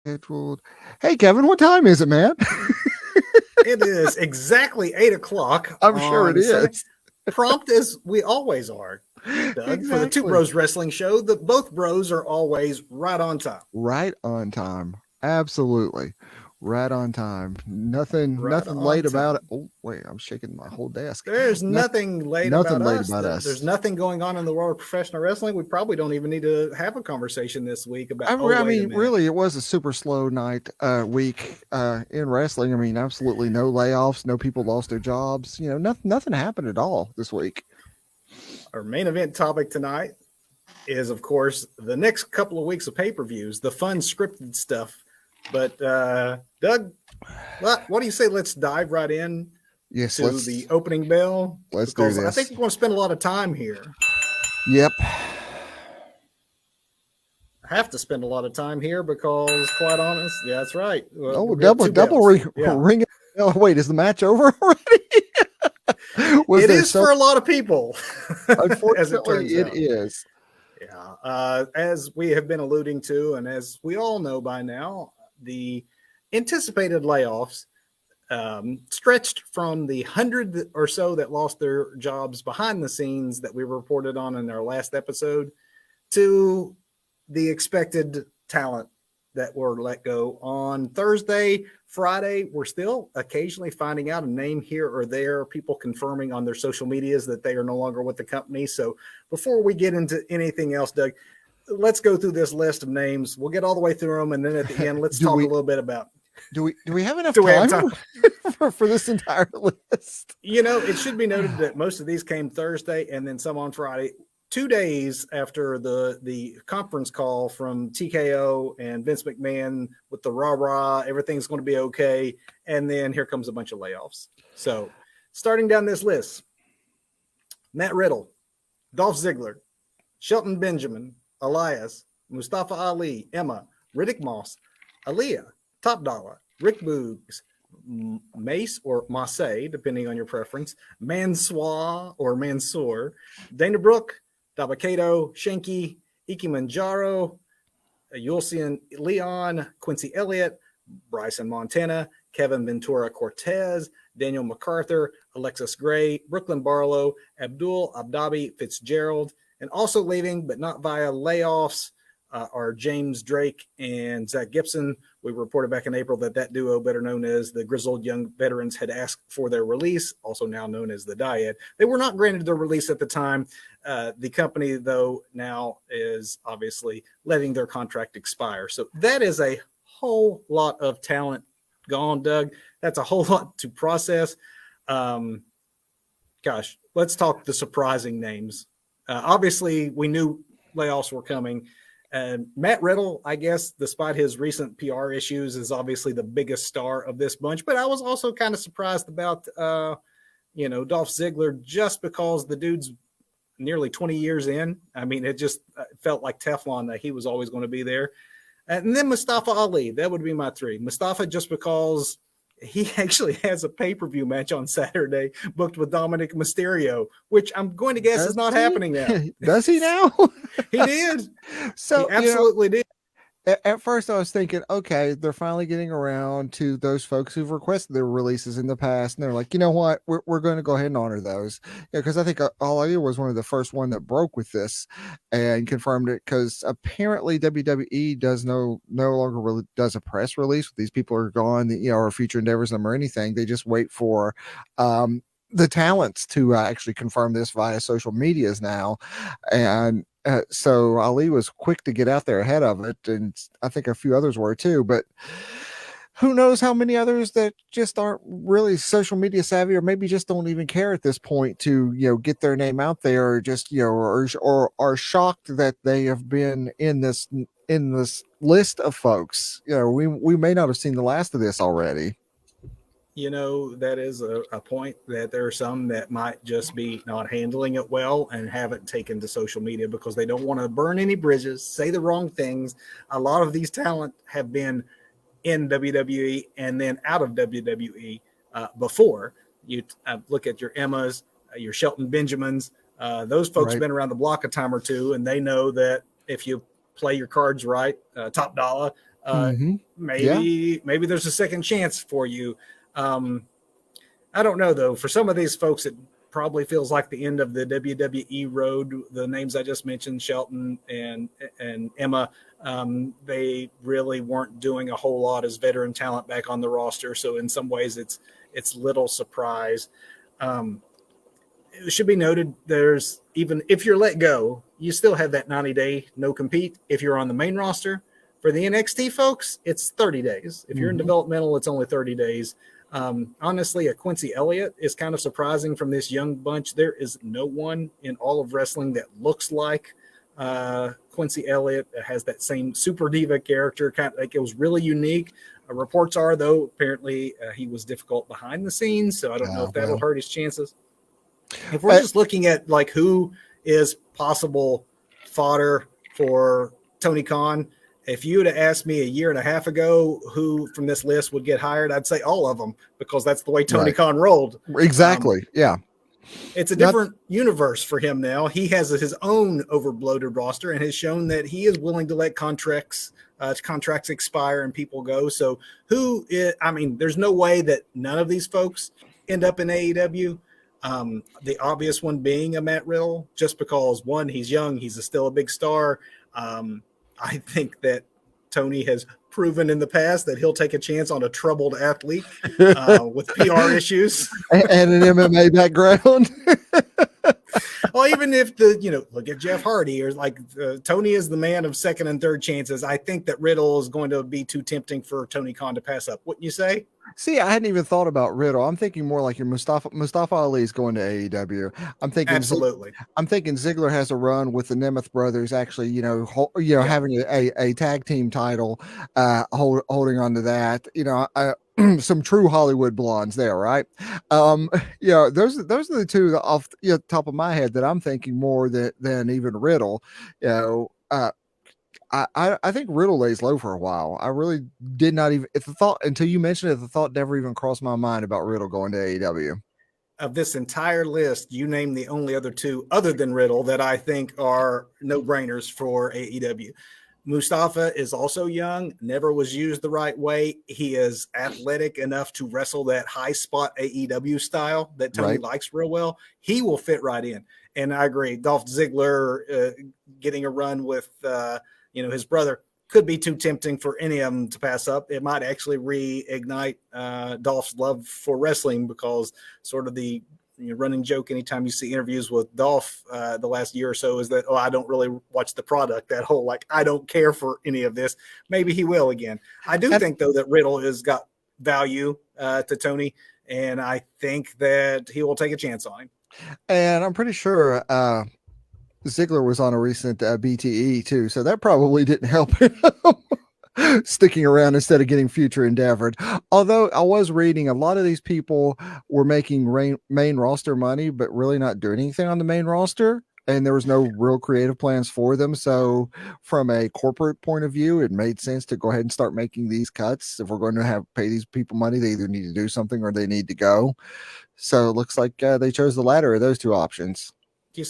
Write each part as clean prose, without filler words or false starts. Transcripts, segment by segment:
Scheduled. Hey, Kevin, what time is it, man? It is exactly 8 o'clock I'm sure it on Sunday, is. prompt as we always are, Doug, for the Two Exactly. Bros Wrestling Show. That both bros are always right on time. Right on time. Absolutely. Right on time. Nothing Right nothing on late about it. time. Oh, wait, I'm shaking my whole desk. There's Nothing nothing late nothing about late us. about There's us. nothing going on in the world of professional wrestling. We probably don't even need to have a conversation this week about, oh, I wait a mean, minute. really, it was a super slow night, week, in wrestling. I mean, absolutely no layoffs, no people lost their jobs. Nothing happened at all this week. Our main event topic tonight is, of course, the next couple of weeks of pay per views, the fun scripted stuff. But, Doug, what do you say? Let's dive right in Yes, to the opening bell let's do because I think this. we're going to spend a lot of time here. Yep. I have to spend a lot of time here because, quite honest, yeah, that's right. Oh, We have double two double bells. Yeah, ring. Oh, wait, is the match over already? Was it there is so? for a lot of people, as it Unfortunately, turns it out. is. Yeah, as we have been alluding to, and as we all know by now, the anticipated layoffs stretched from the 100 or so that lost their jobs behind the scenes that we reported on in our last episode to the expected talent that were let go on Thursday. Friday, we're still occasionally finding out a name here or there, people confirming on their social medias that they are no longer with the company. So before we get into anything else, Doug, let's go through this list of names. We'll get all the way through them. And then at the end, let's do talk a we little bit about, do we have enough do we have time time? for this entire list? It should be noted that most of these came Thursday and then some on Friday, 2 days after the conference call from TKO and Vince McMahon with the rah rah, everything's going to be okay, and then here comes a bunch of layoffs. So, starting down this list, Matt Riddle, Dolph Ziggler, Shelton Benjamin, Elias, Mustafa Ali, Emma, Riddick Moss, Aaliyah, Top Dollar, Rick Boogs, Mace or Mace, depending on your preference, Mansoor or Mansoor, Dana Brooke, Dabakato, Shanky, Iki Manjaro, Yulcian Leon, Quincy Elliott, Bryson Montana, Kevin Ventura Cortez, Daniel MacArthur, Alexis Gray, Brooklyn Barlow, Abdul Abdabi Fitzgerald, and also leaving, but not via layoffs, are James Drake and Zach Gibson. We reported back in April that duo, better known as the Grizzled Young Veterans, had asked for their release, also now known as the Dyad. They were not granted their release at the time. The company, though, now is obviously letting their contract expire. So that is a whole lot of talent gone, Doug. That's a whole lot to process. Um, Gosh, let's talk the surprising names. Obviously, we knew layoffs were coming. Matt Riddle, I guess, despite his recent PR issues, is obviously the biggest star of this bunch. But I was also kind of surprised about, Dolph Ziggler, just because the dude's nearly 20 years in. I mean, it just felt like Teflon that he was always going to be there. And then Mustafa Ali, that would be my three. Mustafa, just because he actually has a pay-per-view match on Saturday booked with Dominic Mysterio, which I'm going to guess Does is not he? happening now. Does he now? He did. He So, absolutely did. at first I was thinking, okay, they're finally getting around to those folks who've requested their releases in the past, and they're like, you know what, we're going to go ahead and honor those. Yeah, because I think Alaria was one of the first one that broke with this and confirmed it. Because apparently WWE does no longer really does a press release. These people are gone, or future endeavors them or anything. They just wait for the talents to actually confirm this via social medias now, and so Ali was quick to get out there ahead of it, and I think a few others were too. But who knows how many others that just aren't really social media savvy, or maybe just don't even care at this point to get their name out there, or just or are shocked that they have been in this list of folks. We may not have seen the last of this already. That is a point that there are some that might just be not handling it well and haven't taken to social media because they don't want to burn any bridges, say the wrong things. A lot of these talent have been in WWE and then out of WWE before. You look at your Emmas, your Shelton Benjamins. Those folks have Right. been around the block a time or two, and they know that if you play your cards right, top dollar, Mm-hmm. Yeah. Maybe there's a second chance for you. Um, I don't know though. For some of these folks, it probably feels like the end of the WWE road. The names I just mentioned, Shelton and Emma, they really weren't doing a whole lot as veteran talent back on the roster. So in some ways, it's little surprise. Um, it should be noted there's even if you're let go, you still have that 90-day no compete. If you're on the main roster, for the NXT folks, it's 30 days. If you're in Mm-hmm. developmental, it's only 30 days. Honestly, a Quincy Elliott is kind of surprising from this young bunch. There is no one in all of wrestling that looks like Quincy Elliott. Has that same super diva character. Kind of like it was really unique. Reports are though apparently he was difficult behind the scenes, so I don't know if that'll Well, hurt his chances. If we're just looking at like who is possible fodder for Tony Khan, if you would have asked me a year and a half ago who from this list would get hired, I'd say all of them because that's the way Tony right. Khan rolled. Exactly. Yeah. It's a Not different universe for him now. He has his own overbloated roster and has shown that he is willing to let contracts expire and people go. So I mean, there's no way that none of these folks end up in AEW. The obvious one being a Matt Riddle, just because one, he's young, he's still a big star. I think that Tony has proven in the past that he'll take a chance on a troubled athlete with PR issues. and an MMA background. Well, even if look at Jeff Hardy or like Tony is the man of second and third chances. I think that Riddle is going to be too tempting for Tony Khan to pass up. Wouldn't you say? See, I hadn't even thought about Riddle. I'm thinking more like your Mustafa Ali is going to AEW. I'm thinking Absolutely. I'm thinking Ziggler has a run with the Nemeth brothers actually, Yeah. having a tag team title, holding on to that. Some true Hollywood blondes there, right? Those are the two that off the top of my head that I'm thinking more than even Riddle. You know, I think Riddle lays low for a while. I really did not even if the thought until you mentioned it, the thought never even crossed my mind about Riddle going to AEW. Of this entire list, you name the only other two other than Riddle that I think are no-brainers for AEW. Mustafa is also young, never was used the right way. He is athletic enough to wrestle that high spot AEW style that Tony Right. likes real well. He will fit right in. And I agree, Dolph Ziggler getting a run with his brother could be too tempting for any of them to pass up. It might actually reignite Dolph's love for wrestling because sort of the running joke anytime you see interviews with Dolph the last year or so is that, I don't really watch the product. That whole, like, I don't care for any of this. Maybe he will again. I do think, though, that Riddle has got value to Tony, and I think that he will take a chance on him. And I'm pretty sure Ziggler was on a recent BTE too, so that probably didn't help him sticking around instead of getting future endeavored. Although I was reading a lot of these people were making main roster money, but really not doing anything on the main roster. And there was no real creative plans for them. So, from a corporate point of view, it made sense to go ahead and start making these cuts. If we're going to pay these people money, they either need to do something or they need to go. So, it looks like they chose the latter of those two options. Do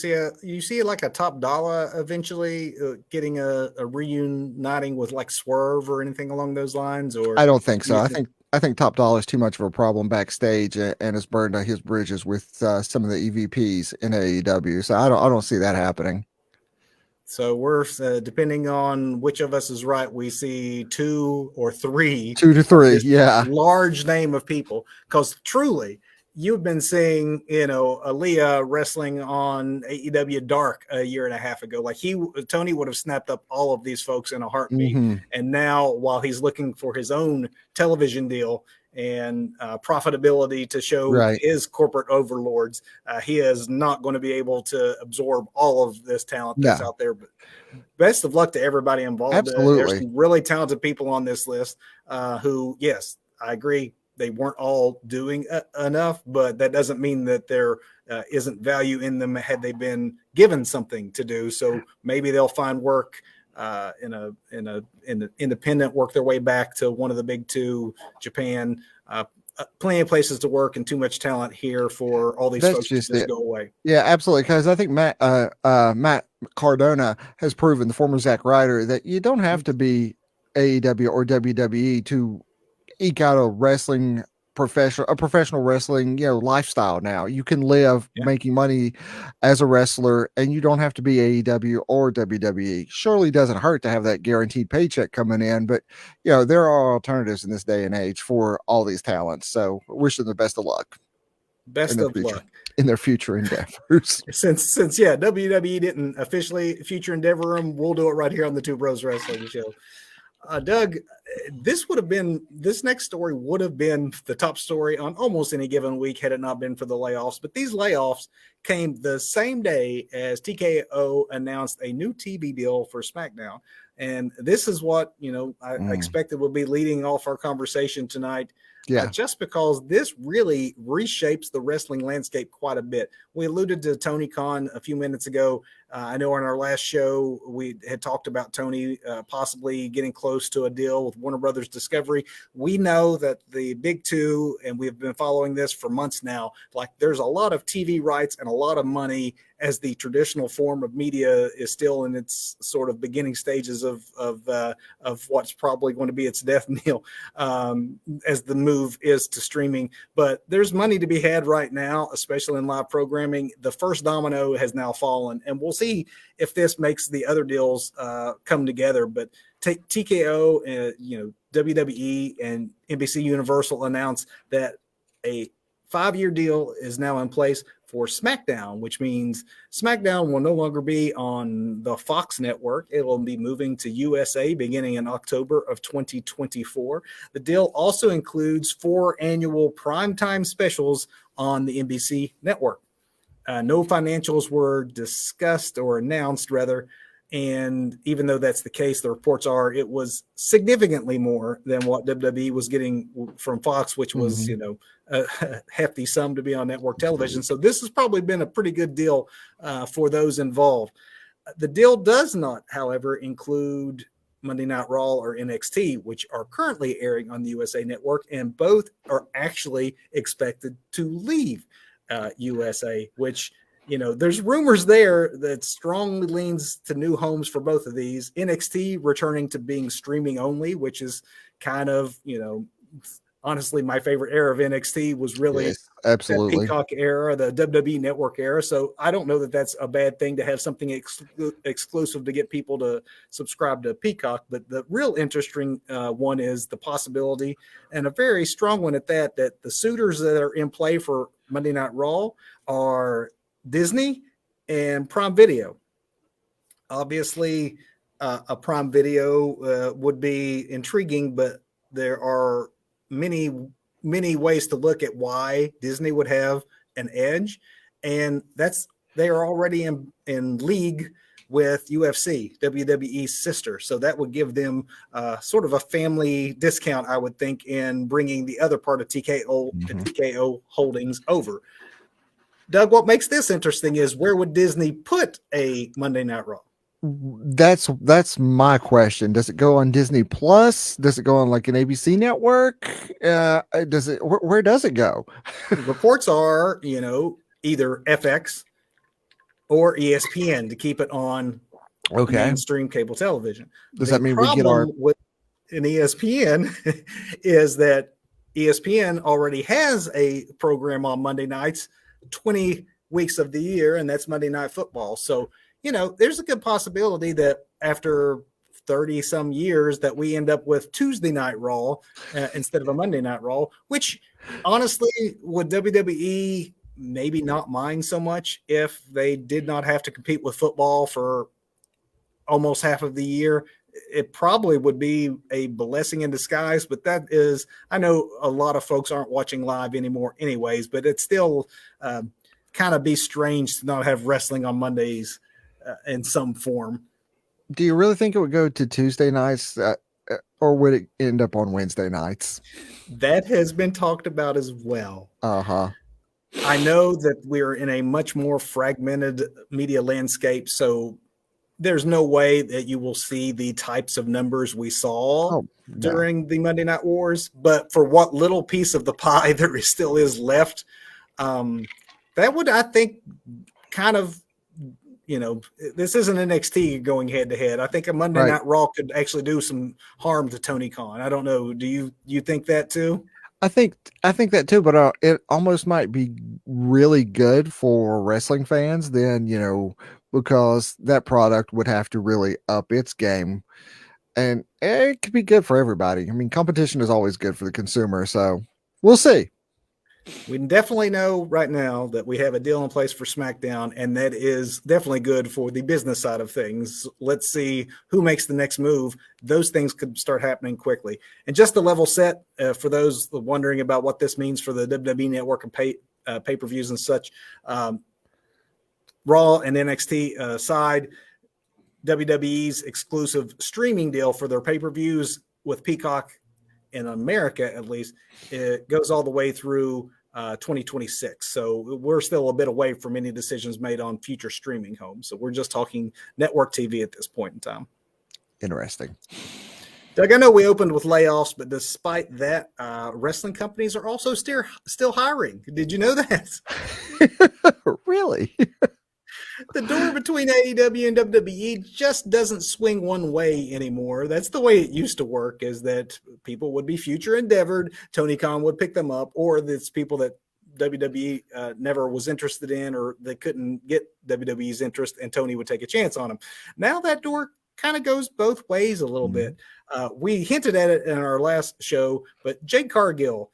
you see like a Top Dollar eventually getting a reuniting with like Swerve or anything along those lines? Or I don't think do so. you I think Top Dollar is too much of a problem backstage and has burned his bridges with some of the EVPs in AEW. So I don't see that happening. So we're depending on which of us is right, we see 2 or 3, 2 to 3, yeah, large name of people. Because truly, you've been seeing, Aaliyah wrestling on AEW Dark a year and a half ago. Like Tony would have snapped up all of these folks in a heartbeat. mm-hmm. And now, while he's looking for his own television deal and profitability to show Right. his corporate overlords, he is not going to be able to absorb all of this talent that's out there. But best of luck to everybody involved. Absolutely. There's some really talented people on this list who, yes, I agree, they weren't all doing enough, but that doesn't mean that there isn't value in them had they been given something to do. So maybe they'll find work in an independent, work their way back to one of the big two, Japan. Plenty of places to work and too much talent here for all these folks to just go away. Yeah, absolutely. Because I think Matt Cardona has proven, the former Zack Ryder, that you don't have to be AEW or WWE to eke out a professional wrestling, lifestyle. Now you can live Yeah. making money as a wrestler and you don't have to be AEW or WWE. Surely doesn't hurt to have that guaranteed paycheck coming in, but there are alternatives in this day and age for all these talents. So wish them the best of luck in Best their of future luck. in their future endeavors. Since yeah, WWE didn't officially future endeavor them, we'll do it right here on the Two Bros Wrestling Show. Doug, this next story would have been the top story on almost any given week had it not been for the layoffs. But these layoffs came the same day as TKO announced a new TV deal for SmackDown. And this is what, I expected would be leading off our conversation tonight. Yeah. Just because this really reshapes the wrestling landscape quite a bit. We alluded to Tony Khan a few minutes ago. I know on our last show, we had talked about Tony possibly getting close to a deal with Warner Brothers Discovery. We know that the big two, and we've been following this for months now, like there's a lot of TV rights and a lot of money as the traditional form of media is still in its sort of beginning stages of what's probably going to be its death knell as the move is to streaming. But there's money to be had right now, especially in live programming. The first domino has now fallen, and we'll see if this makes the other deals come together. But TKO, WWE and NBC Universal announced that a 5-year deal is now in place for SmackDown, which means SmackDown will no longer be on the Fox network. It will be moving to USA beginning in October of 2024. The deal also includes 4 annual primetime specials on the NBC network. No financials were discussed or announced, rather. And even though that's the case, the reports are it was significantly more than what WWE was getting from Fox, which was, a hefty sum to be on network television. So this has probably been a pretty good deal for those involved. The deal does not, however, include Monday Night Raw or NXT, which are currently airing on the USA Network, and both are actually expected to leave USA, which there's rumors there that strongly leans to new homes for both of these. NXT returning to being streaming only, which is kind of, honestly, my favorite era of NXT was really that Peacock era, the WWE Network era. So I don't know that that's a bad thing to have something exclusive to get people to subscribe to Peacock. But the real interesting one is the possibility, and a very strong one at that the suitors that are in play for Monday Night Raw are Disney and Prime Video. Obviously, a Prime Video would be intriguing, but there are many ways to look at why Disney would have an edge, and they are already in league with UFC, WWE's sister, so that would give them sort of a family discount, I would think, in bringing the other part of TKO Holdings over. Doug, what makes this interesting is where would Disney put a Monday Night Raw? That's my question. Does it go on Disney Plus? Does it go on like an ABC network? Where does it go? Reports are, either FX or ESPN to keep it on mainstream cable television. Does that mean we get our with an ESPN is that ESPN already has a program on Monday nights 20 weeks of the year, and that's Monday Night Football. So, there's a good possibility that after 30 some years that we end up with Tuesday Night Raw instead of a Monday Night Raw, which honestly would WWE maybe not mind so much if they did not have to compete with football for almost half of the year. It probably would be a blessing in disguise, but that is, I know a lot of folks aren't watching live anymore anyways, but it's still kind of be strange to not have wrestling on Mondays in some form. Do you really think it would go to Tuesday nights or would it end up on Wednesday nights? That has been talked about as well. Uh-huh. I know that we're in a much more fragmented media landscape, so there's no way that you will see the types of numbers we saw during the Monday Night Wars. But for what little piece of the pie there still is left, that would, I think, kind of, this isn't NXT going head to head. I think a Monday Right. Night Raw could actually do some harm to Tony Khan. I don't know. Do you think that too? I think I think that too, but it almost might be really good for wrestling fans then, because that product would have to really up its game, and it could be good for everybody. I mean, competition is always good for the consumer, so we'll see. We definitely know right now that we have a deal in place for SmackDown, and that is definitely good for the business side of things. Let's see who makes the next move. Those things could start happening quickly. And just to level set, for those wondering about what this means for the WWE Network and pay-per-views and such, Raw and NXT side, WWE's exclusive streaming deal for their pay-per-views with Peacock in America, at least, it goes all the way through 2026. So we're still a bit away from any decisions made on future streaming homes. So we're just talking network TV at this point in time. Interesting. Doug, I know we opened with layoffs, but despite that, wrestling companies are also still hiring. Did you know that? Really? The door between AEW and WWE just doesn't swing one way anymore. That's the way it used to work, is that people would be future endeavored. Tony Khan would pick them up, or it's people that WWE never was interested in, or they couldn't get WWE's interest, and Tony would take a chance on them. Now that door kind of goes both ways a little bit. We hinted at it in our last show, but Jade Cargill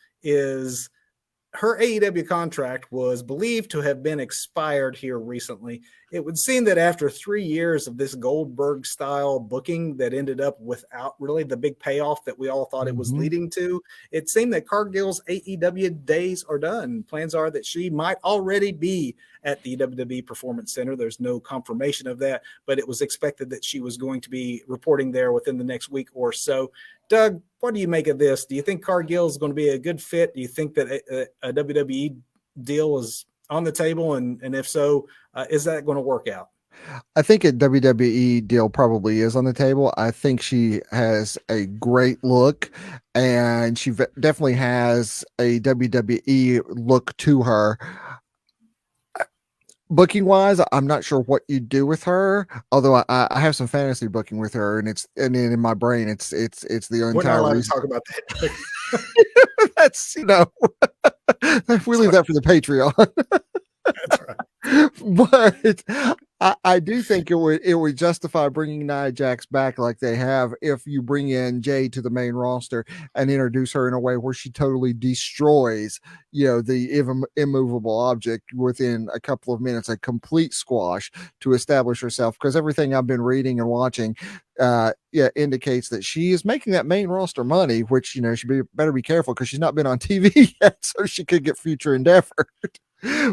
her AEW contract was believed to have been expired here recently. It would seem that after 3 years of this Goldberg style booking that ended up without really the big payoff that we all thought it was leading to, it seemed that Cargill's AEW days are done. Plans are that she might already be at the WWE Performance Center. There's no confirmation of that, but it was expected that she was going to be reporting there within the next week or so. Doug, what do you make of this? Do you think Cargill is going to be a good fit? Do you think that a WWE deal is on the table? And if so, is that going to work out? I think a WWE deal probably is on the table. I think she has a great look, and she definitely has a WWE look to her. Booking wise, I'm not sure what you do with her. Although I have some fantasy booking with her, and in my brain, it's the We're not entire allowed to reason. talk about that. That's we leave that for the Patreon. That's right. But I do think it would justify bringing Nia Jax back like they have if you bring in Jay to the main roster and introduce her in a way where she totally destroys, the immovable object within a couple of minutes, a complete squash to establish herself. Because everything I've been reading and watching, indicates that she is making that main roster money, which she better be careful because she's not been on TV yet, so she could get future endeavor.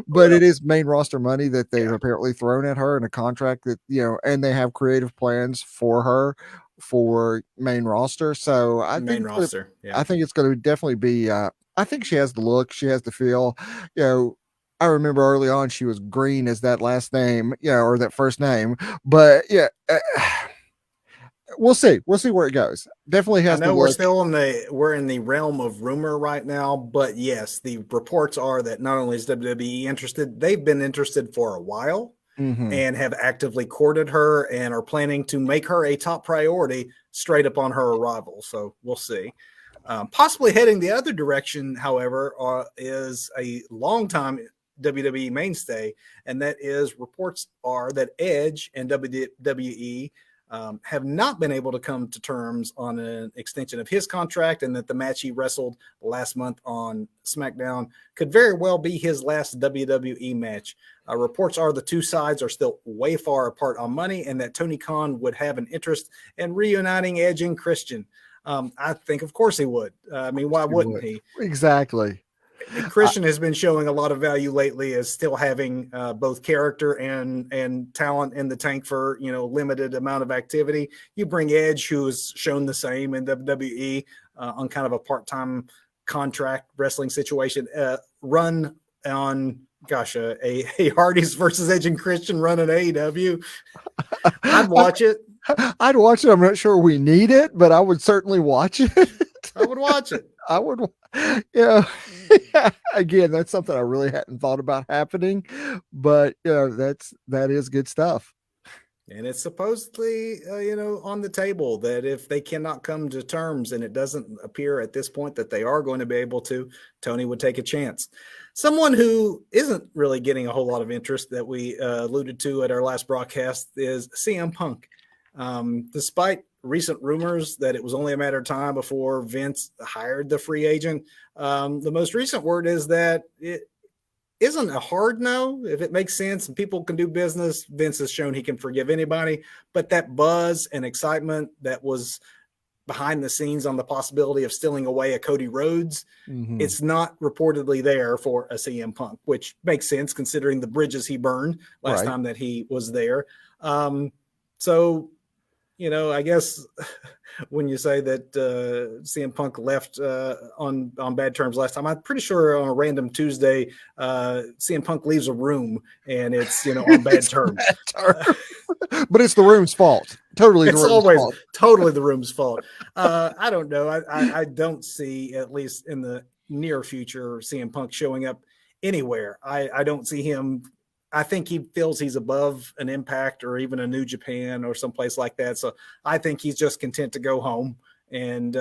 But it is main roster money that they've apparently thrown at her in a contract that, and they have creative plans for her for main roster. So I think it's going to definitely be, I think she has the look, she has the feel, I remember early on she was green as that last name, or that first name, but we'll see where it goes. Definitely has. I know we're in the realm of rumor right now, but yes, the reports are that not only is WWE interested, they've been interested for a while and have actively courted her and are planning to make her a top priority straight upon her arrival. So we'll see. Possibly heading the other direction, however, is a longtime WWE mainstay, and that is reports are that Edge and WWE have not been able to come to terms on an extension of his contract, and that the match he wrestled last month on SmackDown could very well be his last WWE match. Reports are the two sides are still way far apart on money, and that Tony Khan would have an interest in reuniting Edge and Christian. I think, of course, he would. I mean, why wouldn't he? Exactly. Christian has been showing a lot of value lately as still having both character and talent in the tank for limited amount of activity. You bring Edge, who has shown the same in WWE on kind of a part-time contract wrestling situation, run on a Hardys versus Edge and Christian run at AEW. I'd watch it. I'd watch it. I'm not sure we need it, but I would certainly watch it. I would watch it. I would, yeah. Again, that's something I really hadn't thought about happening, but that is good stuff. And it's supposedly, on the table that if they cannot come to terms, and it doesn't appear at this point that they are going to be able to, Tony would take a chance. Someone who isn't really getting a whole lot of interest that we alluded to at our last broadcast is CM Punk. Despite recent rumors that it was only a matter of time before Vince hired the free agent, the most recent word is that it isn't a hard no. If it makes sense and people can do business, Vince has shown he can forgive anybody. But that buzz and excitement that was behind the scenes on the possibility of stealing away a Cody Rhodes, it's not reportedly there for a CM Punk, which makes sense considering the bridges he burned last time that he was there. So, I guess when you say that CM Punk left on bad terms last time, I'm pretty sure on a random Tuesday, CM Punk leaves a room and it's on bad terms. But it's the room's fault. Totally, it's always fault. Totally the room's fault. I don't know. I don't see, at least in the near future, CM Punk showing up anywhere. I don't see him. I think he feels he's above an Impact or even a New Japan or someplace like that. So I think he's just content to go home and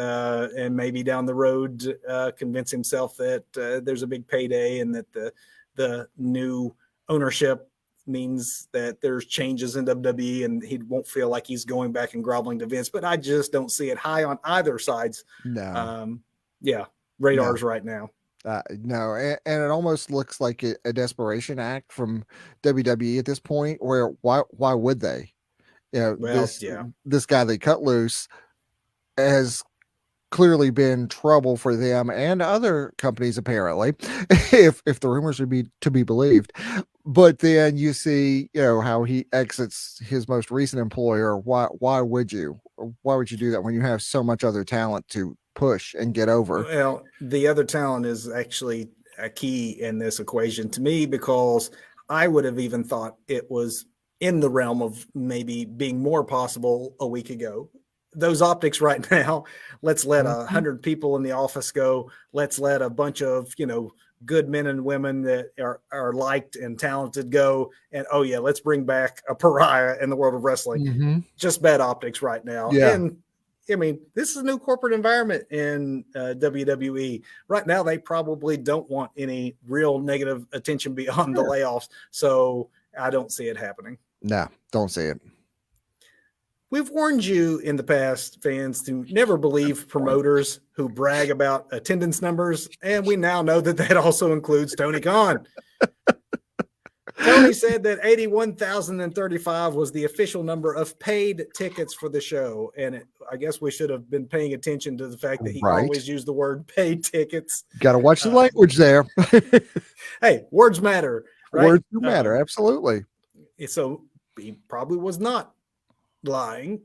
maybe down the road convince himself that there's a big payday and that the new ownership means that there's changes in WWE and he won't feel like he's going back and groveling to Vince. But I just don't see it high on either side's radars right now. No, and it almost looks like a desperation act from WWE at this point. Where why would they? This guy they cut loose has clearly been trouble for them and other companies, apparently, if the rumors would be to be believed. But then you see, how he exits his most recent employer. Why would you do that when you have so much other talent to push and get over? Well, the other talent is actually a key in this equation to me, because I would have even thought it was in the realm of maybe being more possible a week ago. Those optics right now, let's let 100 people in the office go. Let's let a bunch of, good men and women that are liked and talented go. And, let's bring back a pariah in the world of wrestling. Just bad optics right now. Yeah. And I mean, this is a new corporate environment in WWE. Right now, they probably don't want any real negative attention beyond the layoffs. So I don't see it happening. No, don't see it. We've warned you in the past, fans, to never believe promoters who brag about attendance numbers. And we now know that also includes Tony Khan. Tony said that 81,035 was the official number of paid tickets for the show. And I guess we should have been paying attention to the fact that he always used the word paid tickets. Got to watch the language there. Hey, words matter. Right? Words do matter. Absolutely. So he probably was not lying,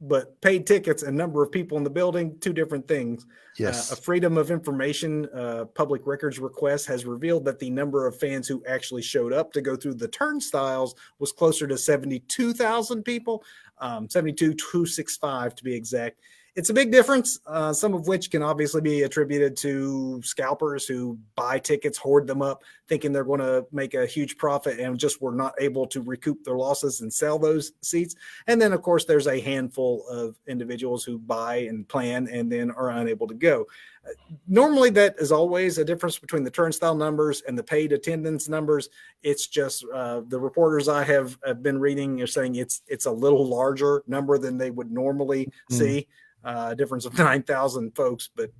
but paid tickets and number of people in the building, two different things. Yes. A Freedom of Information public records request has revealed that the number of fans who actually showed up to go through the turnstiles was closer to 72,000 people, 72,265 to be exact. It's a big difference, some of which can obviously be attributed to scalpers who buy tickets, hoard them up, thinking they're going to make a huge profit and just were not able to recoup their losses and sell those seats. And then, of course, there's a handful of individuals who buy and plan and then are unable to go. Normally, that is always a difference between the turnstile numbers and the paid attendance numbers. It's just the reporters I have been reading are saying it's a little larger number than they would normally see. Difference of 9,000 folks, but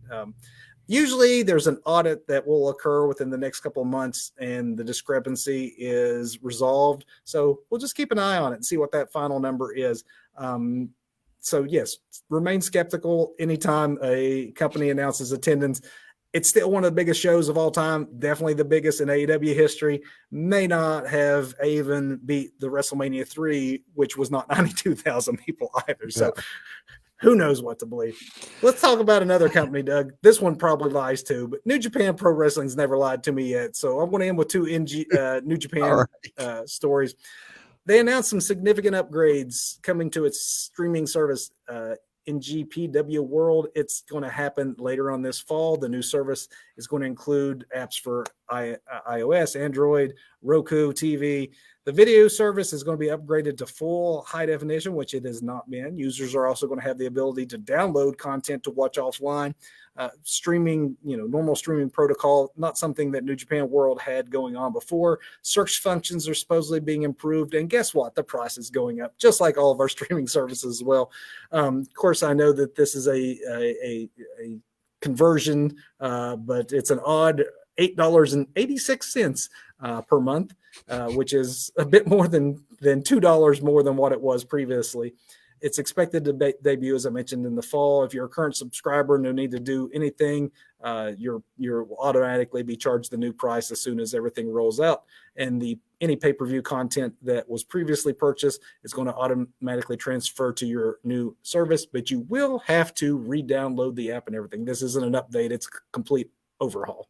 usually there's an audit that will occur within the next couple of months and the discrepancy is resolved. So we'll just keep an eye on it and see what that final number is. So yes, remain skeptical anytime a company announces attendance. It's still one of the biggest shows of all time, definitely the biggest in AEW history. May not have even beat the WrestleMania 3, which was not 92,000 people either. So who knows what to believe. Let's talk about another company, Doug. This one probably lies too, but New Japan Pro Wrestling's never lied to me yet. So I'm going to end with two New Japan stories. They announced some significant upgrades coming to its streaming service in GPW world, it's going to happen later on this fall. The new service is going to include apps for iOS, Android, Roku, TV. The video service is going to be upgraded to full high definition, which it has not been. Users are also going to have the ability to download content to watch offline. Streaming, normal streaming protocol, not something that New Japan World had going on before. Search functions are supposedly being improved. And guess what? The price is going up, just like all of our streaming services as well. Of course, I know that this is a conversion, but it's an odd $8.86 per month, which is a bit more than $2 more than what it was previously. It's expected to debut, as I mentioned, in the fall. If you're a current subscriber, no need to do anything. You'll automatically be charged the new price as soon as everything rolls out. And any pay-per-view content that was previously purchased is going to automatically transfer to your new service, but you will have to re-download the app and everything. This isn't an update. It's a complete overhaul.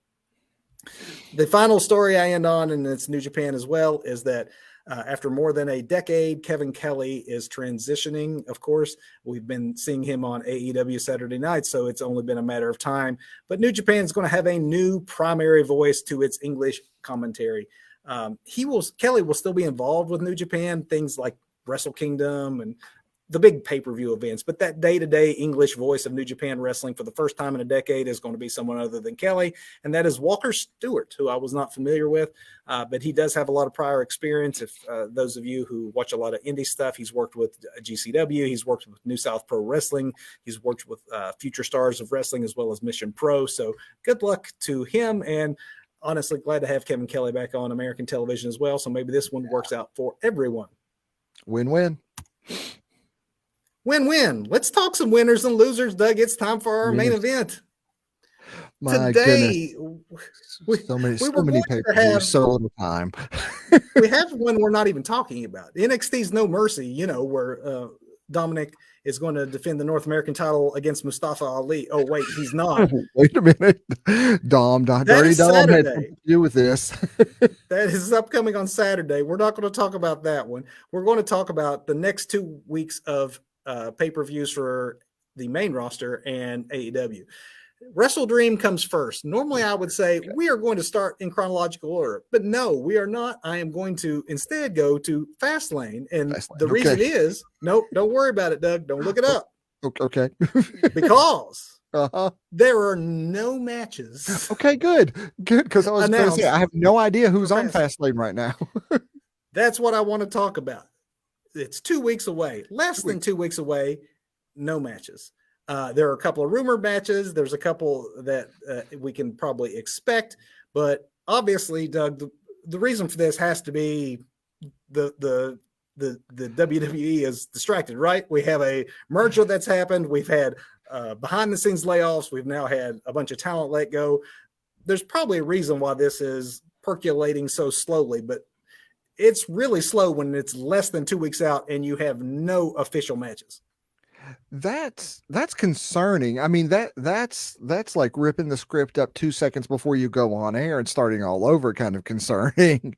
The final story I end on, and it's New Japan as well, is that after more than a decade, Kevin Kelly is transitioning. Of course, we've been seeing him on AEW Saturday night, so it's only been a matter of time. But New Japan is going to have a new primary voice to its English commentary. Kelly will still be involved with New Japan, things like Wrestle Kingdom and the big pay-per-view events, but that day-to-day English voice of New Japan Wrestling for the first time in a decade is going to be someone other than Kelly, and that is Walker Stewart, who I was not familiar with, but he does have a lot of prior experience. If those of you who watch a lot of indie stuff, he's worked with GCW, he's worked with New South Pro Wrestling, he's worked with Future Stars of Wrestling as well as Mission Pro, so good luck to him, and honestly glad to have Kevin Kelly back on American television as well, so maybe this one works out for everyone. Win-win. Win-win. Let's talk some winners and losers, Doug. It's time for our main event. My Today, goodness. So many pay-per-views, so little time. We have one we're not even talking about. NXT's No Mercy, where Dominic is going to defend the North American title against Mustafa Ali. Oh, wait, he's not. Wait a minute. Dirty Dom had to do with this. That is upcoming on Saturday. We're not going to talk about that one. We're going to talk about the next 2 weeks of pay-per-views for the main roster and AEW. Wrestledream comes first. Normally, I would say we are going to start in chronological order, but no, we are not. I am going to instead go to Fastlane, and the reason is, nope, don't worry about it, Doug. Don't look it up. Okay. Because there are no matches. Okay, good, because I was going to say I have no idea who's on Fastlane right now. That's what I want to talk about. It's 2 weeks away, less than 2 weeks away. No matches. There are a couple of rumored matches. There's a couple that we can probably expect, but obviously, Doug, the reason for this has to be the WWE is distracted, right? We have a merger that's happened. We've had behind the scenes layoffs. We've now had a bunch of talent let go. There's probably a reason why this is percolating so slowly, but it's really slow when it's less than 2 weeks out and you have no official matches. That's concerning. I mean, that's like ripping the script up 2 seconds before you go on air and starting all over, kind of concerning.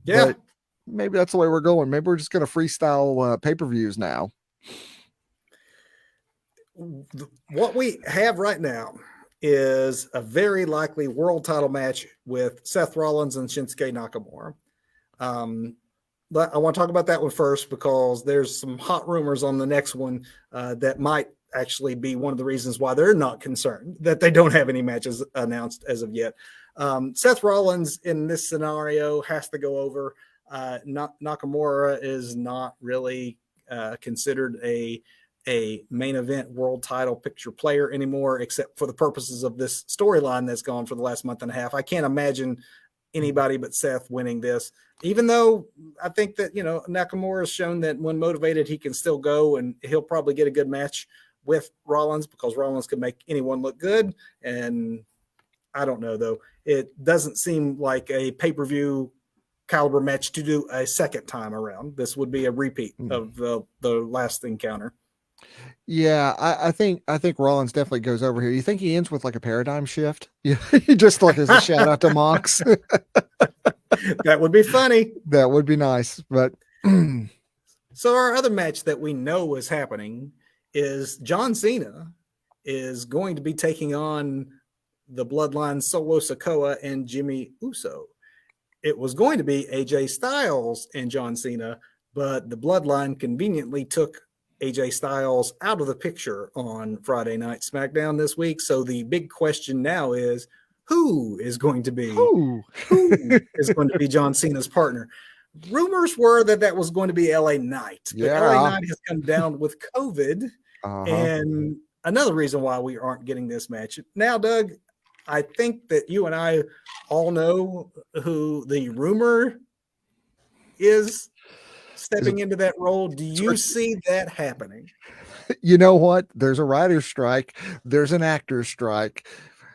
Yeah. But maybe that's the way we're going. Maybe we're just going to freestyle pay-per-views now. What we have right now is a very likely world title match with Seth Rollins and Shinsuke Nakamura. But I want to talk about that one first because there's some hot rumors on the next one that might actually be one of the reasons why they're not concerned that they don't have any matches announced as of yet. Seth Rollins in this scenario has to go over. Nakamura is not really considered a main event world title picture player anymore, except for the purposes of this storyline that's gone for the last month and a half. I can't imagine anybody but Seth winning this, even though I think that, Nakamura has shown that when motivated, he can still go and he'll probably get a good match with Rollins because Rollins can make anyone look good. And I don't know, though. It doesn't seem like a pay-per-view caliber match to do a second time around. This would be a repeat of the last encounter. Yeah, I think Rollins definitely goes over here. You think he ends with like a paradigm shift? Yeah, just like as a shout out to Mox. That would be funny. That would be nice. But so our other match that we know is happening is John Cena is going to be taking on the Bloodline Solo Sikoa and Jimmy Uso. It was going to be AJ Styles and John Cena, but the Bloodline conveniently took AJ Styles out of the picture on Friday Night SmackDown this week. So the big question now is who is going to be John Cena's partner? Rumors were that was going to be LA Knight, but LA Knight has come down with COVID. And another reason why we aren't getting this match. Now, Doug, I think that you and I all know who the rumor is stepping into that role. Do you see that happening? You know what? There's a writer's strike. There's an actor's strike.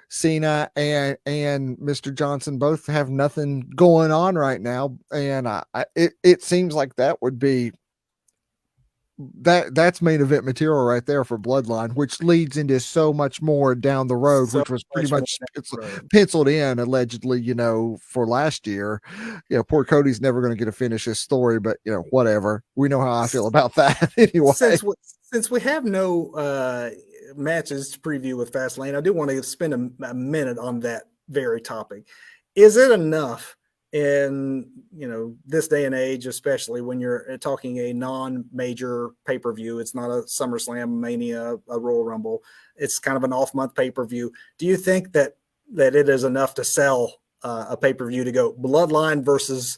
Cena and Mr. Johnson both have nothing going on right now, and it seems like that would be that's main event material right there for Bloodline, which leads into so much more down the road, which was pretty much penciled in allegedly, for last year. Poor Cody's never going to get to finish his story, but whatever. We know how I feel about that anyway. Since we have no matches to preview with Fastlane, I do want to spend a minute on that very topic. Is it enough in this day and age, especially when you're talking a non-major pay-per-view? It's not a SummerSlam, Mania, a Royal Rumble. It's kind of an off-month pay-per-view. Do you think that it is enough to sell a pay-per-view to go Bloodline versus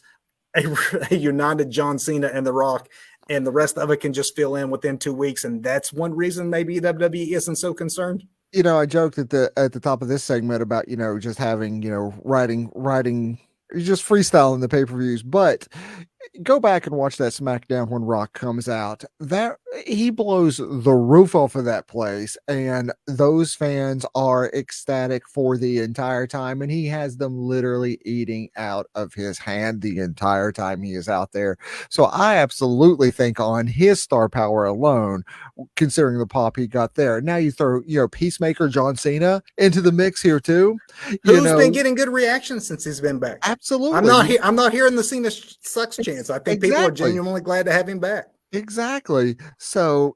a united John Cena and The Rock, and the rest of it can just fill in within 2 weeks? And that's one reason maybe WWE isn't so concerned. I joked at the top of this segment about, just having, writing, just freestyling the pay-per-views, but go back and watch that SmackDown when Rock comes out. That he blows the roof off of that place, and those fans are ecstatic for the entire time, and he has them literally eating out of his hand the entire time he is out there. So I absolutely think on his star power alone, considering the pop he got there, now you throw Peacemaker John Cena into the mix here too, who's been getting good reactions since he's been back. Absolutely. I'm not hearing the Cena sucks chance. I think people are genuinely glad to have him back. Exactly. So,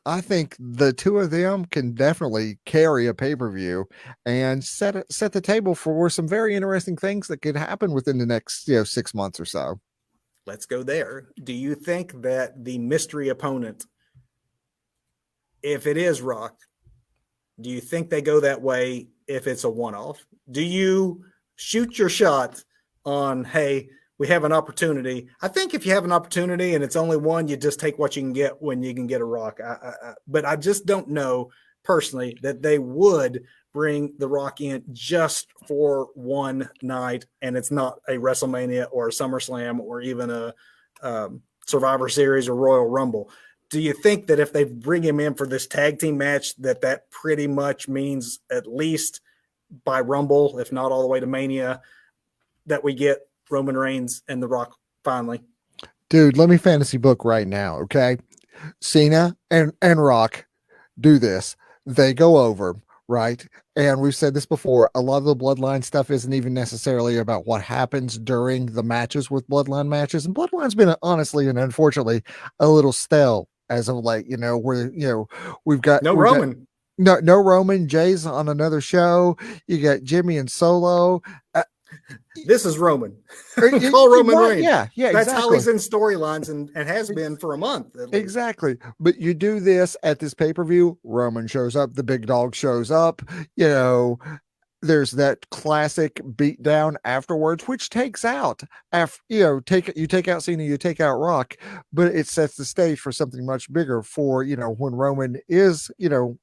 I think the two of them can definitely carry a pay-per-view and set the table for some very interesting things that could happen within the next, 6 months or so. Let's go there. Do you think that the mystery opponent, if it is Rock, do you think they go that way if it's a one-off? Do you shoot your shot on, hey, we have an opportunity? I think if you have an opportunity and it's only one, you just take what you can get when you can get a Rock. But I just don't know personally that they would bring The Rock in just for one night, and it's not a WrestleMania or a SummerSlam or even a Survivor Series or Royal Rumble. Do you think that if they bring him in for this tag team match, that pretty much means at least by Rumble, if not all the way to Mania, that we get Roman Reigns and The Rock finally? Dude, let me fantasy book right now, okay? Cena and Rock do this. They go over, right? And we've said this before, a lot of the Bloodline stuff isn't even necessarily about what happens during the matches with Bloodline matches. And Bloodline's been honestly and unfortunately a little stale as of late, where, we've got Roman. No Roman. Jay's on another show. You got Jimmy and Solo. This is Roman. Call Roman Reigns. Yeah, that's exactly. how he's in storylines and has been for a month. Exactly. But you do this at this pay-per-view, Roman shows up, the big dog shows up, there's that classic beatdown afterwards, which takes out you take out Cena, you take out Rock, but it sets the stage for something much bigger for, when Roman is,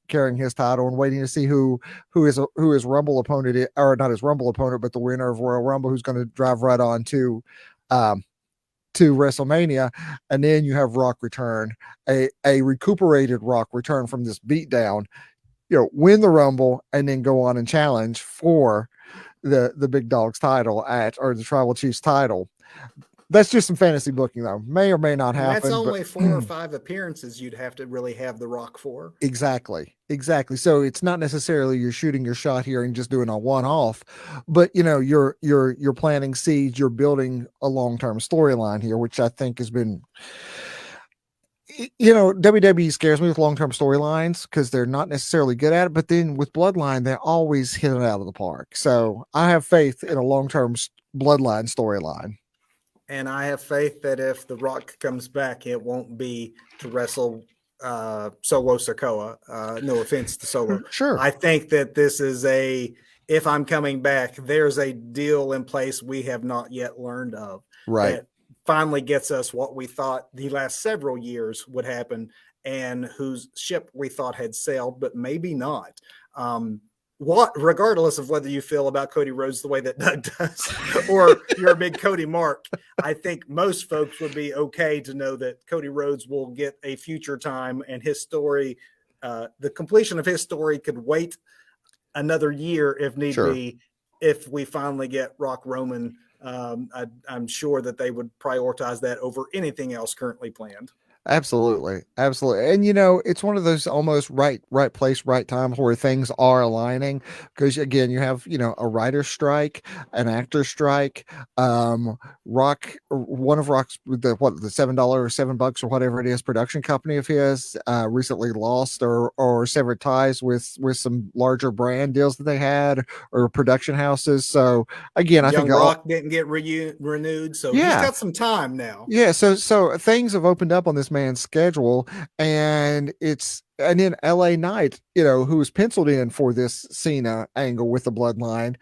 carrying his title and waiting to see who his Rumble opponent is, or not his Rumble opponent, but the winner of Royal Rumble, who's going to drive right on to WrestleMania. And then you have Rock return, a recuperated Rock return from this beatdown, win the Rumble, and then go on and challenge for the big dog's title or the Tribal Chief's title. That's just some fantasy booking, though. May or may not happen. That's only 4 or 5 appearances you'd have to really have The Rock for. Exactly. So it's not necessarily you're shooting your shot here and just doing a one-off, but you're planting seeds. You're building a long-term storyline here, which I think has been. WWE scares me with long term storylines because they're not necessarily good at it. But then with Bloodline, they always hit it out of the park. So I have faith in a long term Bloodline storyline. And I have faith that if The Rock comes back, it won't be to wrestle Solo Sokoa. No offense to Solo. Sure. I think that this is if I'm coming back, there's a deal in place we have not yet learned of Right. that finally gets us what we thought the last several years would happen and whose ship we thought had sailed, but maybe not. Regardless of whether you feel about Cody Rhodes the way that Doug does, or you're a big Cody Mark, I think most folks would be okay to know that Cody Rhodes will get a future time and his story, the completion of his story could wait another year if need Sure. be. If we finally get Rock Roman, I'm sure that they would prioritize that over anything else currently planned. Absolutely. Absolutely. And it's one of those almost right place, right time where things are aligning. Because again, you have, a writer strike, an actor strike, Rock, one of Rock's the $7 or $7 or whatever it is, production company of his, recently lost or severed ties with some larger brand deals that they had or production houses. So again, I think Young Rock didn't get renewed, so he's yeah. got some time now. Yeah, so things have opened up on this man's schedule, and then LA Knight, who was penciled in for this Cena angle with the bloodline,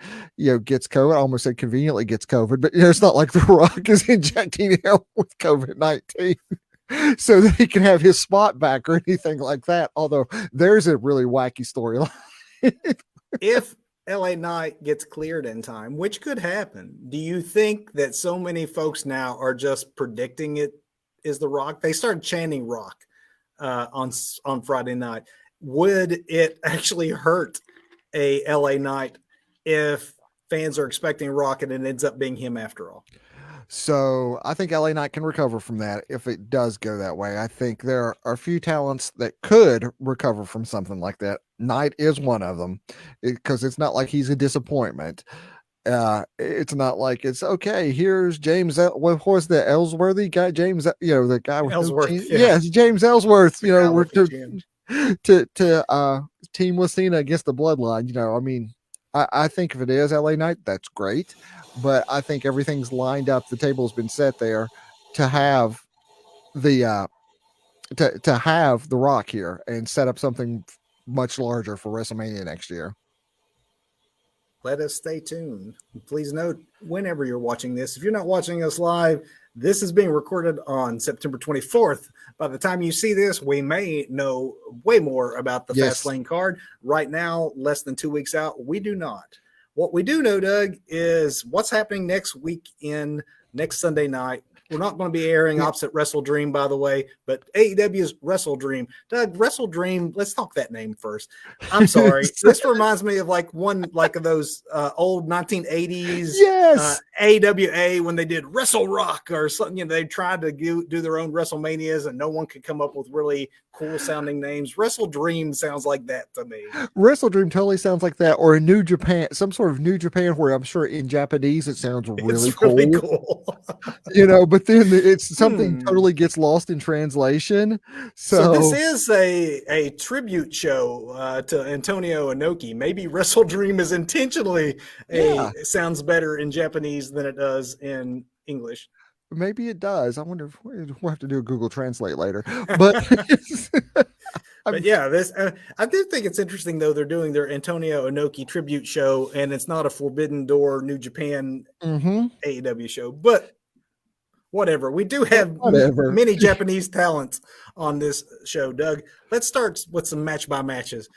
gets COVID. I almost said conveniently gets COVID, but it's not like The Rock is injecting him with COVID-19 so that he can have his spot back or anything like that. Although there's a really wacky storyline. If LA Knight gets cleared in time, which could happen, do you think that so many folks now are just predicting it is The Rock? They started chanting Rock on Friday night. Would it actually hurt a LA Knight if fans are expecting Rock and it ends up being him after all? So I think LA Knight can recover from that if it does go that way. I think there are a few talents that could recover from something like that. Knight is one of them because it's not like he's a disappointment. It's not like it's okay. Here's James. What was the Ellsworthy guy? James, the guy with Ellsworth, no chin. Yeah, James Ellsworth. We're to team with Cena against the Bloodline. I mean, I think if it is LA Knight, that's great. But I think everything's lined up. The table's been set there to have the to have the Rock here and set up something much larger for WrestleMania next year. Let us stay tuned. Please note, whenever you're watching this, if you're not watching us live, this is being recorded on September 24th. By the time you see this, we may know way more about the Fastlane card. Right now, less than 2 weeks out, we do not. What we do know, Doug, is what's happening next Sunday night. We're not going to be airing opposite Wrestledream, by the way, but AEW's Wrestledream. Doug, Wrestledream, let's talk that name first. I'm sorry. This reminds me of like those old 1980s AWA when they did Wrestle Rock or something. They tried to do their own WrestleManias and no one could come up with really cool sounding names. Wrestledream sounds like that to me. Wrestledream totally sounds like that, or a New Japan, some sort of New Japan where I'm sure in Japanese it sounds really cool. Really cool. But then it's something totally gets lost in translation. So this is a tribute show to Antonio Inoki. Maybe Wrestledream is intentionally sounds better in Japanese than it does in English. Maybe it does. I wonder if we'll have to do a Google Translate later. But but yeah, I do think it's interesting though. They're doing their Antonio Inoki tribute show, and it's not a Forbidden Door New Japan AEW show, but whatever. We do have many Japanese talents on this show, Doug. Let's start with some match by matches.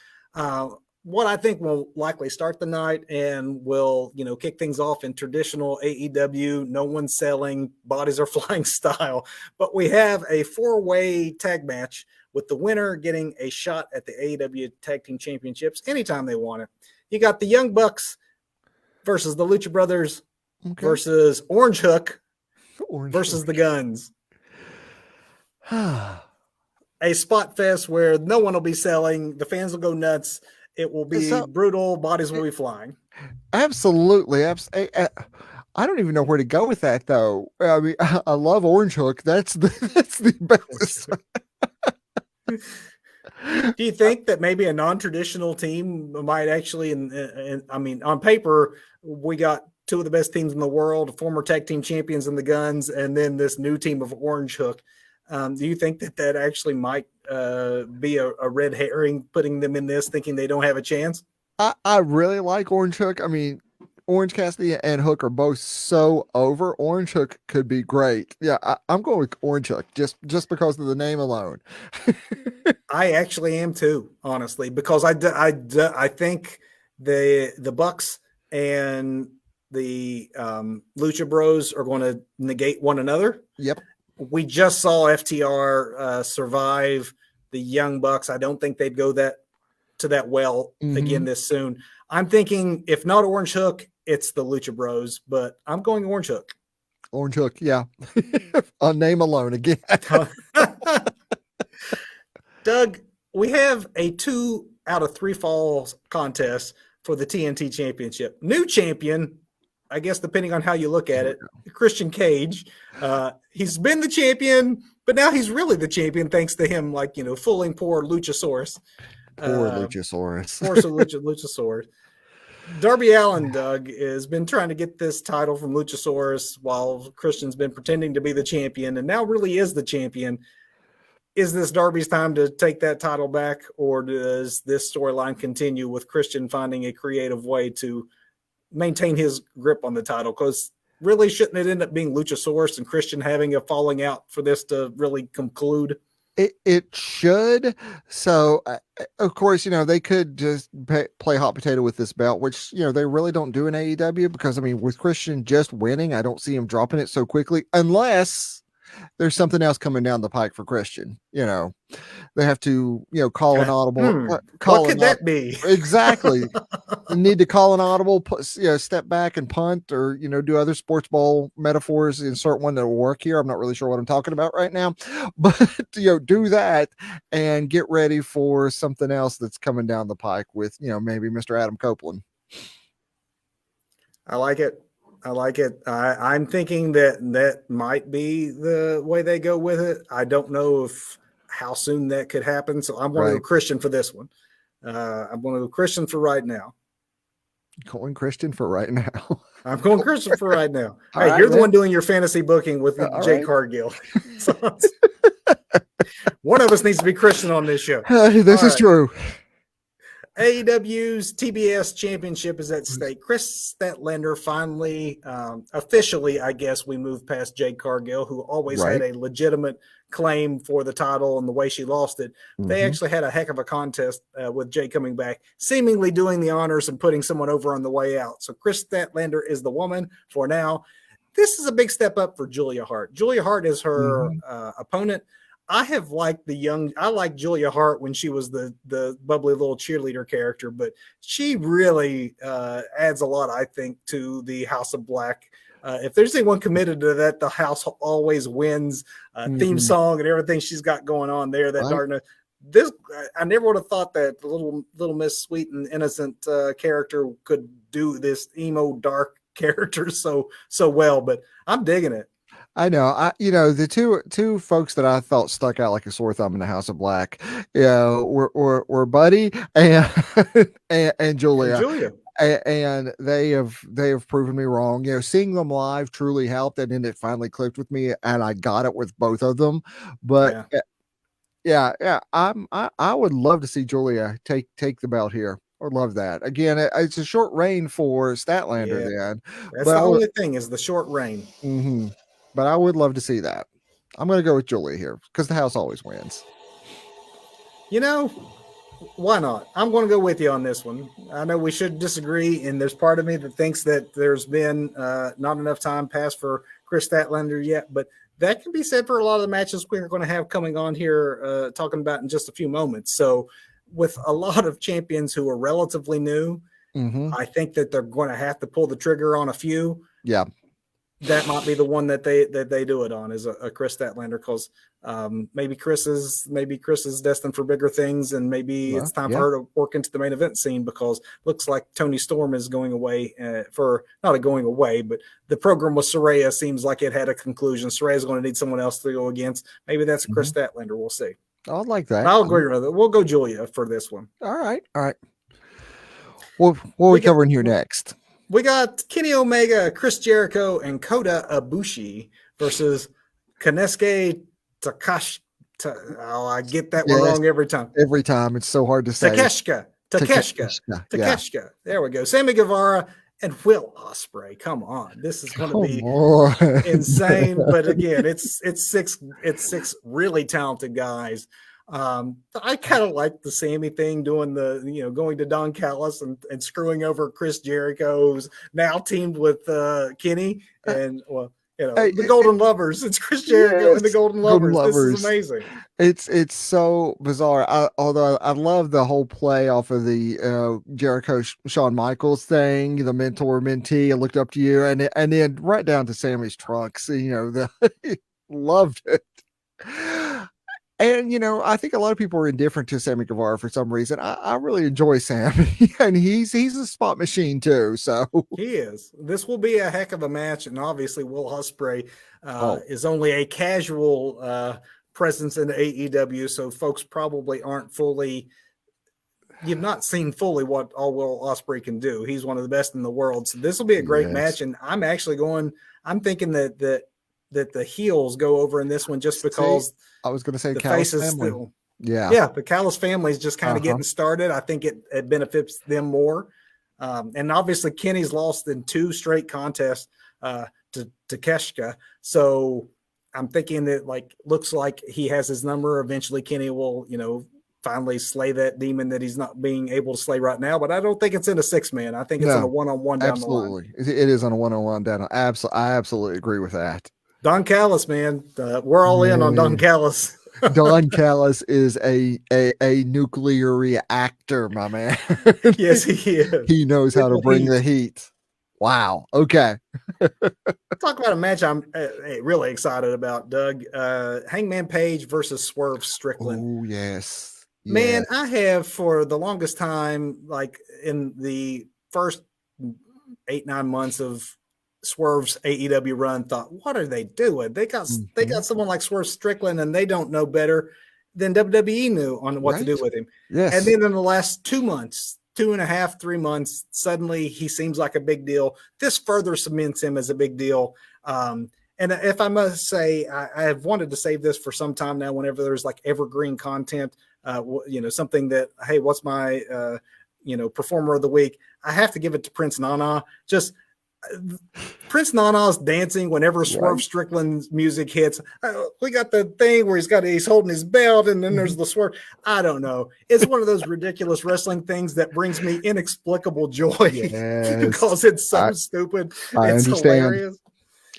What I think will likely start the night and will, kick things off in traditional AEW, no one's selling, bodies are flying style. But we have a 4-way tag match with the winner getting a shot at the AEW Tag Team Championships anytime they want it. You got the Young Bucks versus the Lucha Brothers versus Orange Hook versus the Guns. A spot fest where no one will be selling. The fans will go nuts. It will be brutal. Bodies will be flying. Absolutely. I don't even know where to go with that, though. I mean, I love Orange Hook. That's the best. Do you think that maybe a non-traditional team might actually, I mean, on paper, we got two of the best teams in the world, former tag team champions in the Guns, and then this new team of Orange Hook. Do you think that that actually might be a red herring, putting them in this, thinking they don't have a chance? I really like Orange Hook. I mean, Orange Cassidy and Hook are both so over. Orange Hook could be great. Yeah, I'm going with Orange Hook just because of the name alone. I actually am too, honestly, because I think the Bucks and the Lucha Bros are going to negate one another. Yep. We just saw FTR survive the Young Bucks. I don't think they'd go that well again this soon. I'm thinking if not Orange Hook, it's the Lucha Bros, but I'm going Orange Hook. Orange Hook, yeah. On name alone again. Doug, we have a 2 out of 3 falls contest for the TNT Championship. New champion, I guess, depending on how you look at it, Christian Cage. He's been the champion, but now he's really the champion thanks to him, like, fooling poor Luchasaurus. Poor Luchasaurus. Poor Luchasaurus. Darby Allin, Doug, has been trying to get this title from Luchasaurus while Christian's been pretending to be the champion and now really is the champion. Is this Darby's time to take that title back, or does this storyline continue with Christian finding a creative way to maintain his grip on the title? Because really, shouldn't it end up being Luchasaurus and Christian having a falling out for this to really conclude? It should. So, of course, they could just play hot potato with this belt, which, they really don't do in AEW because, I mean, with Christian just winning, I don't see him dropping it so quickly unless there's something else coming down the pike for Christian. They have to, call an audible. What could that be? Exactly. Need to call an audible, step back and punt, or do other sports ball metaphors. Insert one that will work here. I'm not really sure what I'm talking about right now, but do that and get ready for something else that's coming down the pike with maybe Mr. Adam Copeland. I like it. I'm thinking that might be the way they go with it. I don't know how soon that could happen. So I'm going to go Christian for this one. I'm going to go Christian for right now. Going Christian for right now. I'm going Christian for right now. Hey, you're the one doing your fantasy booking with Jay Cargill. So one of us needs to be Christian on this show. This is true. AEW's TBS championship is at stake. Chris Statlander finally, officially, I guess we moved past Jade Cargill, who always had a legitimate claim for the title and the way she lost it. They actually had a heck of a contest with Jade coming back, seemingly doing the honors and putting someone over on the way out. So Chris Statlander is the woman for now. This is a big step up for Julia Hart. Julia Hart is her opponent. I like Julia Hart when she was the bubbly little cheerleader character, but she really adds a lot, I think, to the House of Black. If there's anyone committed to that, the House always wins theme song and everything she's got going on there. That darkness. I never would have thought that the little Miss Sweet and Innocent character could do this emo dark character so well, but I'm digging it. I know. The two folks that I thought stuck out like a sore thumb in the House of Black, were Buddy and Julia. And they have proven me wrong. Seeing them live truly helped, and then it finally clicked with me, and I got it with both of them. But I would love to see Julia take the belt here. I would love that. Again, it's a short reign for Statlander. Then that's the only thing is the short reign. But I would love to see that. I'm going to go with Julia here because the house always wins. Why not? I'm going to go with you on this one. I know we should disagree, and there's part of me that thinks that there's been not enough time passed for Chris Statlander yet, but that can be said for a lot of the matches we're going to have coming on here talking about in just a few moments. So with a lot of champions who are relatively new, I think that they're going to have to pull the trigger on a few. Yeah. That might be the one that they do it on is a Chris Statlander, because maybe Chris is destined for bigger things, and maybe it's time for her to work into the main event scene, because looks like Toni Storm is going away but the program with Saraya seems like it had a conclusion. Saraya is going to need someone else to go against. Maybe that's Chris Statlander. We'll see. I like that. I'll agree with it. We'll go Julia for this one. All right. All right. What are we We got covering here next? we got Kenny Omega, Chris Jericho, and Kota Ibushi versus Kanesuke Takashi. Oh, I get that one Yes, wrong every time. every time. It's so hard to say. Takeshka. Yeah. There we go. Sammy Guevara and Will Ospreay. Come on, this is going to be on. insane. But again, it's six really talented guys. I kind of like the Sammy thing, doing the going to Don Callis and screwing over Chris Jericho, who's now teamed with Kenny and the Golden Lovers. It's Chris Jericho and the Golden Lovers. This is amazing. It's so bizarre. Although I love the whole play off of the Jericho Shawn Michaels thing, the mentor mentee. I looked up to you, and then right down to Sammy's trunks. Loved it. And I think a lot of people are indifferent to Sammy Guevara for some reason. I really enjoy Sammy, and he's a spot machine too. So he is. This will be a heck of a match, and obviously Will Ospreay is only a casual presence in the AEW, so folks probably aren't fully. You've not seen fully what all Will Ospreay can do. He's one of the best in the world, so this will be a great match. And I'm actually I'm thinking that the heels go over in this one just because. I was going to say the Callis faces family. still, yeah, the Callis family is just kind of getting started. I think it benefits them more, and obviously Kenny's lost in 2 straight contests to Keshka, so I'm thinking that looks like he has his number. Eventually, Kenny will finally slay that demon that he's not being able to slay right now. But I don't think it's in a 6-man. I think it's in a 1-on-1 down the line. It is on a 1-on-1 down. I absolutely agree with that. Don Callis, man, we're all in on Don Callis. Don Callis is a nuclear reactor, my man. Yes, he is. He knows how to bring the heat. Wow. Okay. Talk about a match I'm really excited about, Doug. Hangman Page versus Swerve Strickland. Oh, yes. Man, I have for the longest time, in the first 8-9 months of Swerve's AEW run, thought, what are they doing? They got someone like Swerve Strickland, and they don't know better than WWE knew on what to do with him. Yes. And then in the last 2 months, 2.5, 3 months, suddenly he seems like a big deal. This further cements him as a big deal. And if I must say, I have wanted to save this for some time now. Whenever there's evergreen content, something that, hey, what's my performer of the week? I have to give it to Prince Nana. Just Prince Nana's dancing whenever Swerve Strickland's music hits. We got the thing where he's holding his belt, and then there's the swerve. I don't know. It's one of those ridiculous wrestling things that brings me inexplicable joy because it's so stupid. It's hilarious.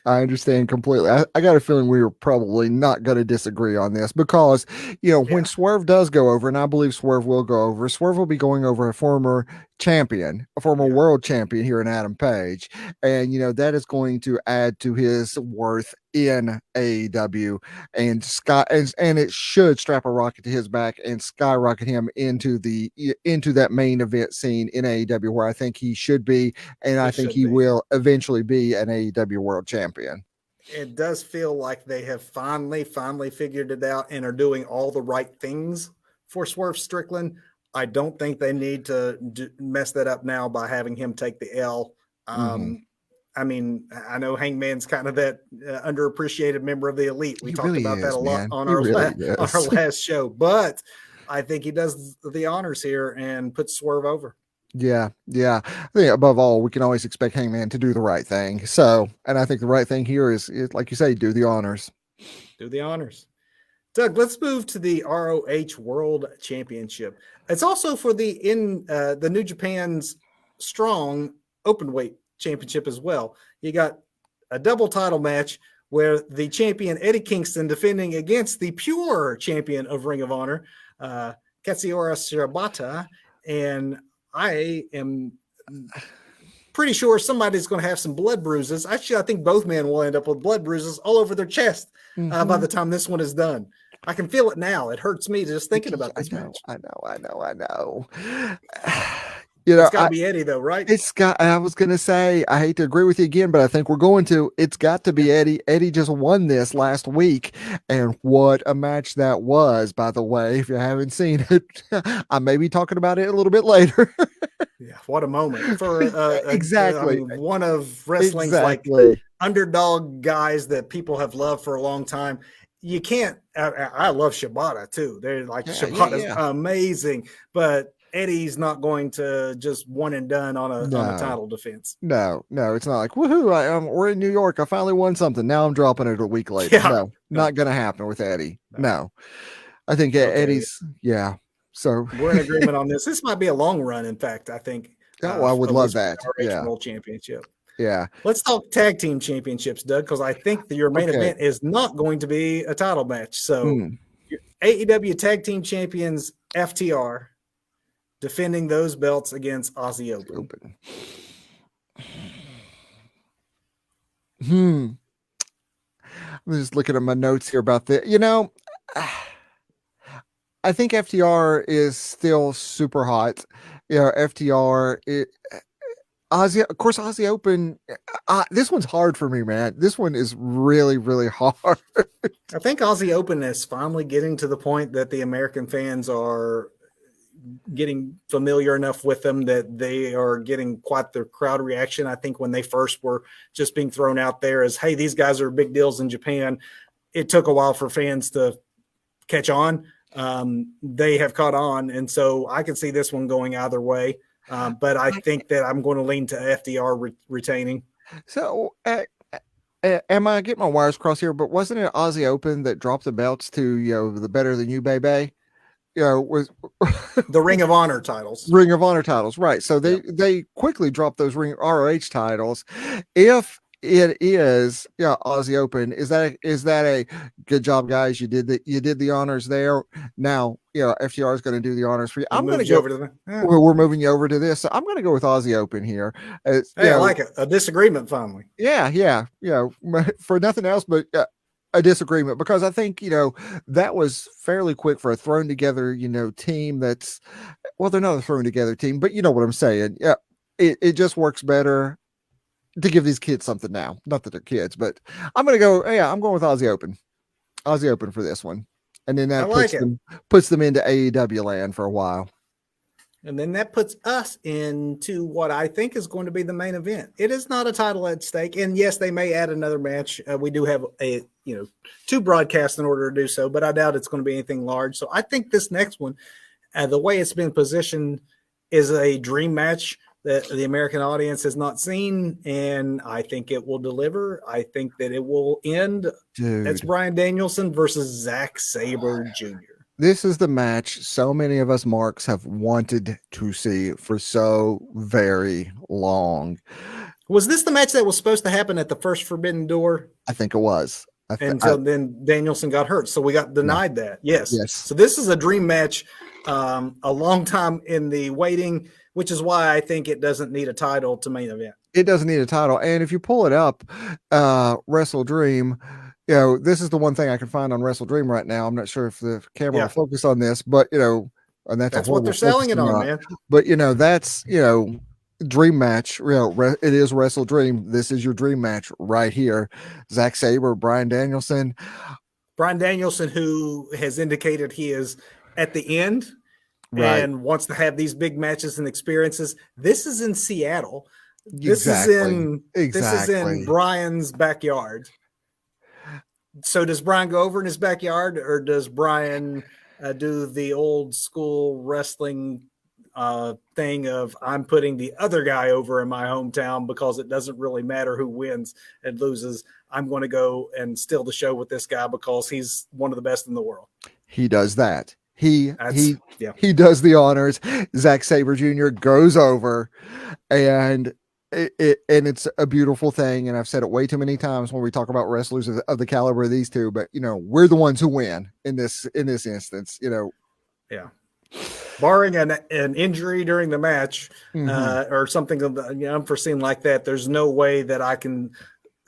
I understand completely. I got a feeling we were probably not going to disagree on this because, when Swerve does go over, and I believe Swerve will go over, Swerve will be going over a former champion, a former world champion here in Adam Page. And, that is going to add to his worth in AEW, and it should strap a rocket to his back and skyrocket him into that main event scene in AEW, where I think he should be, and I think he will eventually be an AEW world champion. It does feel like they have finally figured it out and are doing all the right things for Swerve Strickland. I don't think they need to mess that up now by having him take the L. I mean, I know Hangman's kind of that underappreciated member of the elite. We talked about that a lot on our last show, but I think he does the honors here and puts Swerve over. Yeah. I think above all, we can always expect Hangman to do the right thing. So, and I think the right thing here is like you say, do the honors. Do the honors. Doug, let's move to the ROH World Championship. It's also for the New Japan's Strong Openweight Championship as well. You got a double title match where the champion Eddie Kingston defending against the pure champion of Ring of Honor, Katsuyori Shibata, and I am pretty sure somebody's going to have some blood bruises. Actually, I think both men will end up with blood bruises all over their chest by the time this one is done. I can feel it now. It hurts me just thinking about this match. I know. You know, It's got to be Eddie, though, right? I was gonna say, I hate to agree with you again, but I think we're going to. It's got to be Eddie. Eddie just won this last week, and what a match that was, by the way. If you haven't seen it, I may be talking about it a little bit later. Yeah, what a moment for Exactly. one of wrestling's like Exactly. underdog guys that people have loved for a long time. You can't. I love Shibata too. They're like Shibata's amazing, but Eddie's not going to just one and done on a title defense. No, it's not like woohoo! We're in New York. I finally won something. Now I'm dropping it a week later. Yeah, not gonna happen with Eddie. No. I think Eddie's So we're in agreement on this. This might be a long run. In fact, I think. Oh, I would love that. Yeah. World Championship. Yeah. Let's talk tag team championships, Doug, because I think that your main event is not going to be a title match. So AEW tag team champions FTR defending those belts against Aussie Open. I'm just looking at my notes here about this. You know, I think FTR is still super hot. You know, FTR, Aussie, of course, Aussie Open. This one's hard for me, man. This one is really, really hard. I think Aussie Open is finally getting to the point that the American fans are getting familiar enough with them that they are getting quite the crowd reaction. I think when they first were just being thrown out there as, hey, these guys are big deals in Japan, it took a while for fans to catch on. They have caught on, and so I can see this one going either way. But I think that I'm going to lean to FDR retaining. So, am I getting my wires crossed here? But wasn't it Aussie Open that dropped the belts to the Better Than You, baby? Was the Ring of Honor titles. Ring of Honor titles, right? So they quickly dropped those Ring ROH titles. If it is Aussie Open, is that a good job, guys? You did the honors there. Now FTR is going to do the honors for you. I'm going to go over to them. We're moving you over to this. So I'm going to go with Aussie Open here. Hey, I like it. A disagreement finally. Yeah. For nothing else, but a disagreement, because I think that was fairly quick for a thrown together team. That's they're not a thrown together team, but you know what I'm saying. Yeah, it just works better to give these kids something now. Not that they're kids, but I'm going with Aussie Open for this one. And then that puts them into AEW land for a while. And then that puts us into what I think is going to be the main event. It is not a title at stake. And yes, they may add another match. We do have two broadcasts in order to do so, but I doubt it's going to be anything large. So I think this next one, the way it's been positioned, is a dream match that the American audience has not seen, and I think it will deliver. I think that it will end. That's Bryan Danielson versus Zack Sabre Jr. This is the match so many of us marks have wanted to see for so very long. Was this the match that was supposed to happen at the first Forbidden Door? I think it was. Then Danielson got hurt, so we got denied that. Yes. So this is a dream match, a long time in the waiting, which is why I think it doesn't need a title to main event. It doesn't need a title. And if you pull it up, Wrestledream, this is the one thing I can find on Wrestledream right now. I'm not sure if the camera will focus on this, but and that's what they're selling it on, man. But that's dream match. It is Wrestledream. This is your dream match right here. Zack Sabre, Bryan Danielson. Bryan Danielson, who has indicated he is at the end. Right. And wants to have these big matches and experiences. This is in Seattle. This is in Bryan's backyard. So does Bryan go over in his backyard, or does Bryan do the old school wrestling thing of, I'm putting the other guy over in my hometown because it doesn't really matter who wins and loses. I'm going to go and steal the show with this guy because he's one of the best in the world. He does that. He does the honors. Zack Sabre Jr. goes over, and it's a beautiful thing. And I've said it way too many times when we talk about wrestlers of the caliber of these two, but we're the ones who win in this instance. Yeah. Barring an injury during the match or something unforeseen like that, there's no way that I can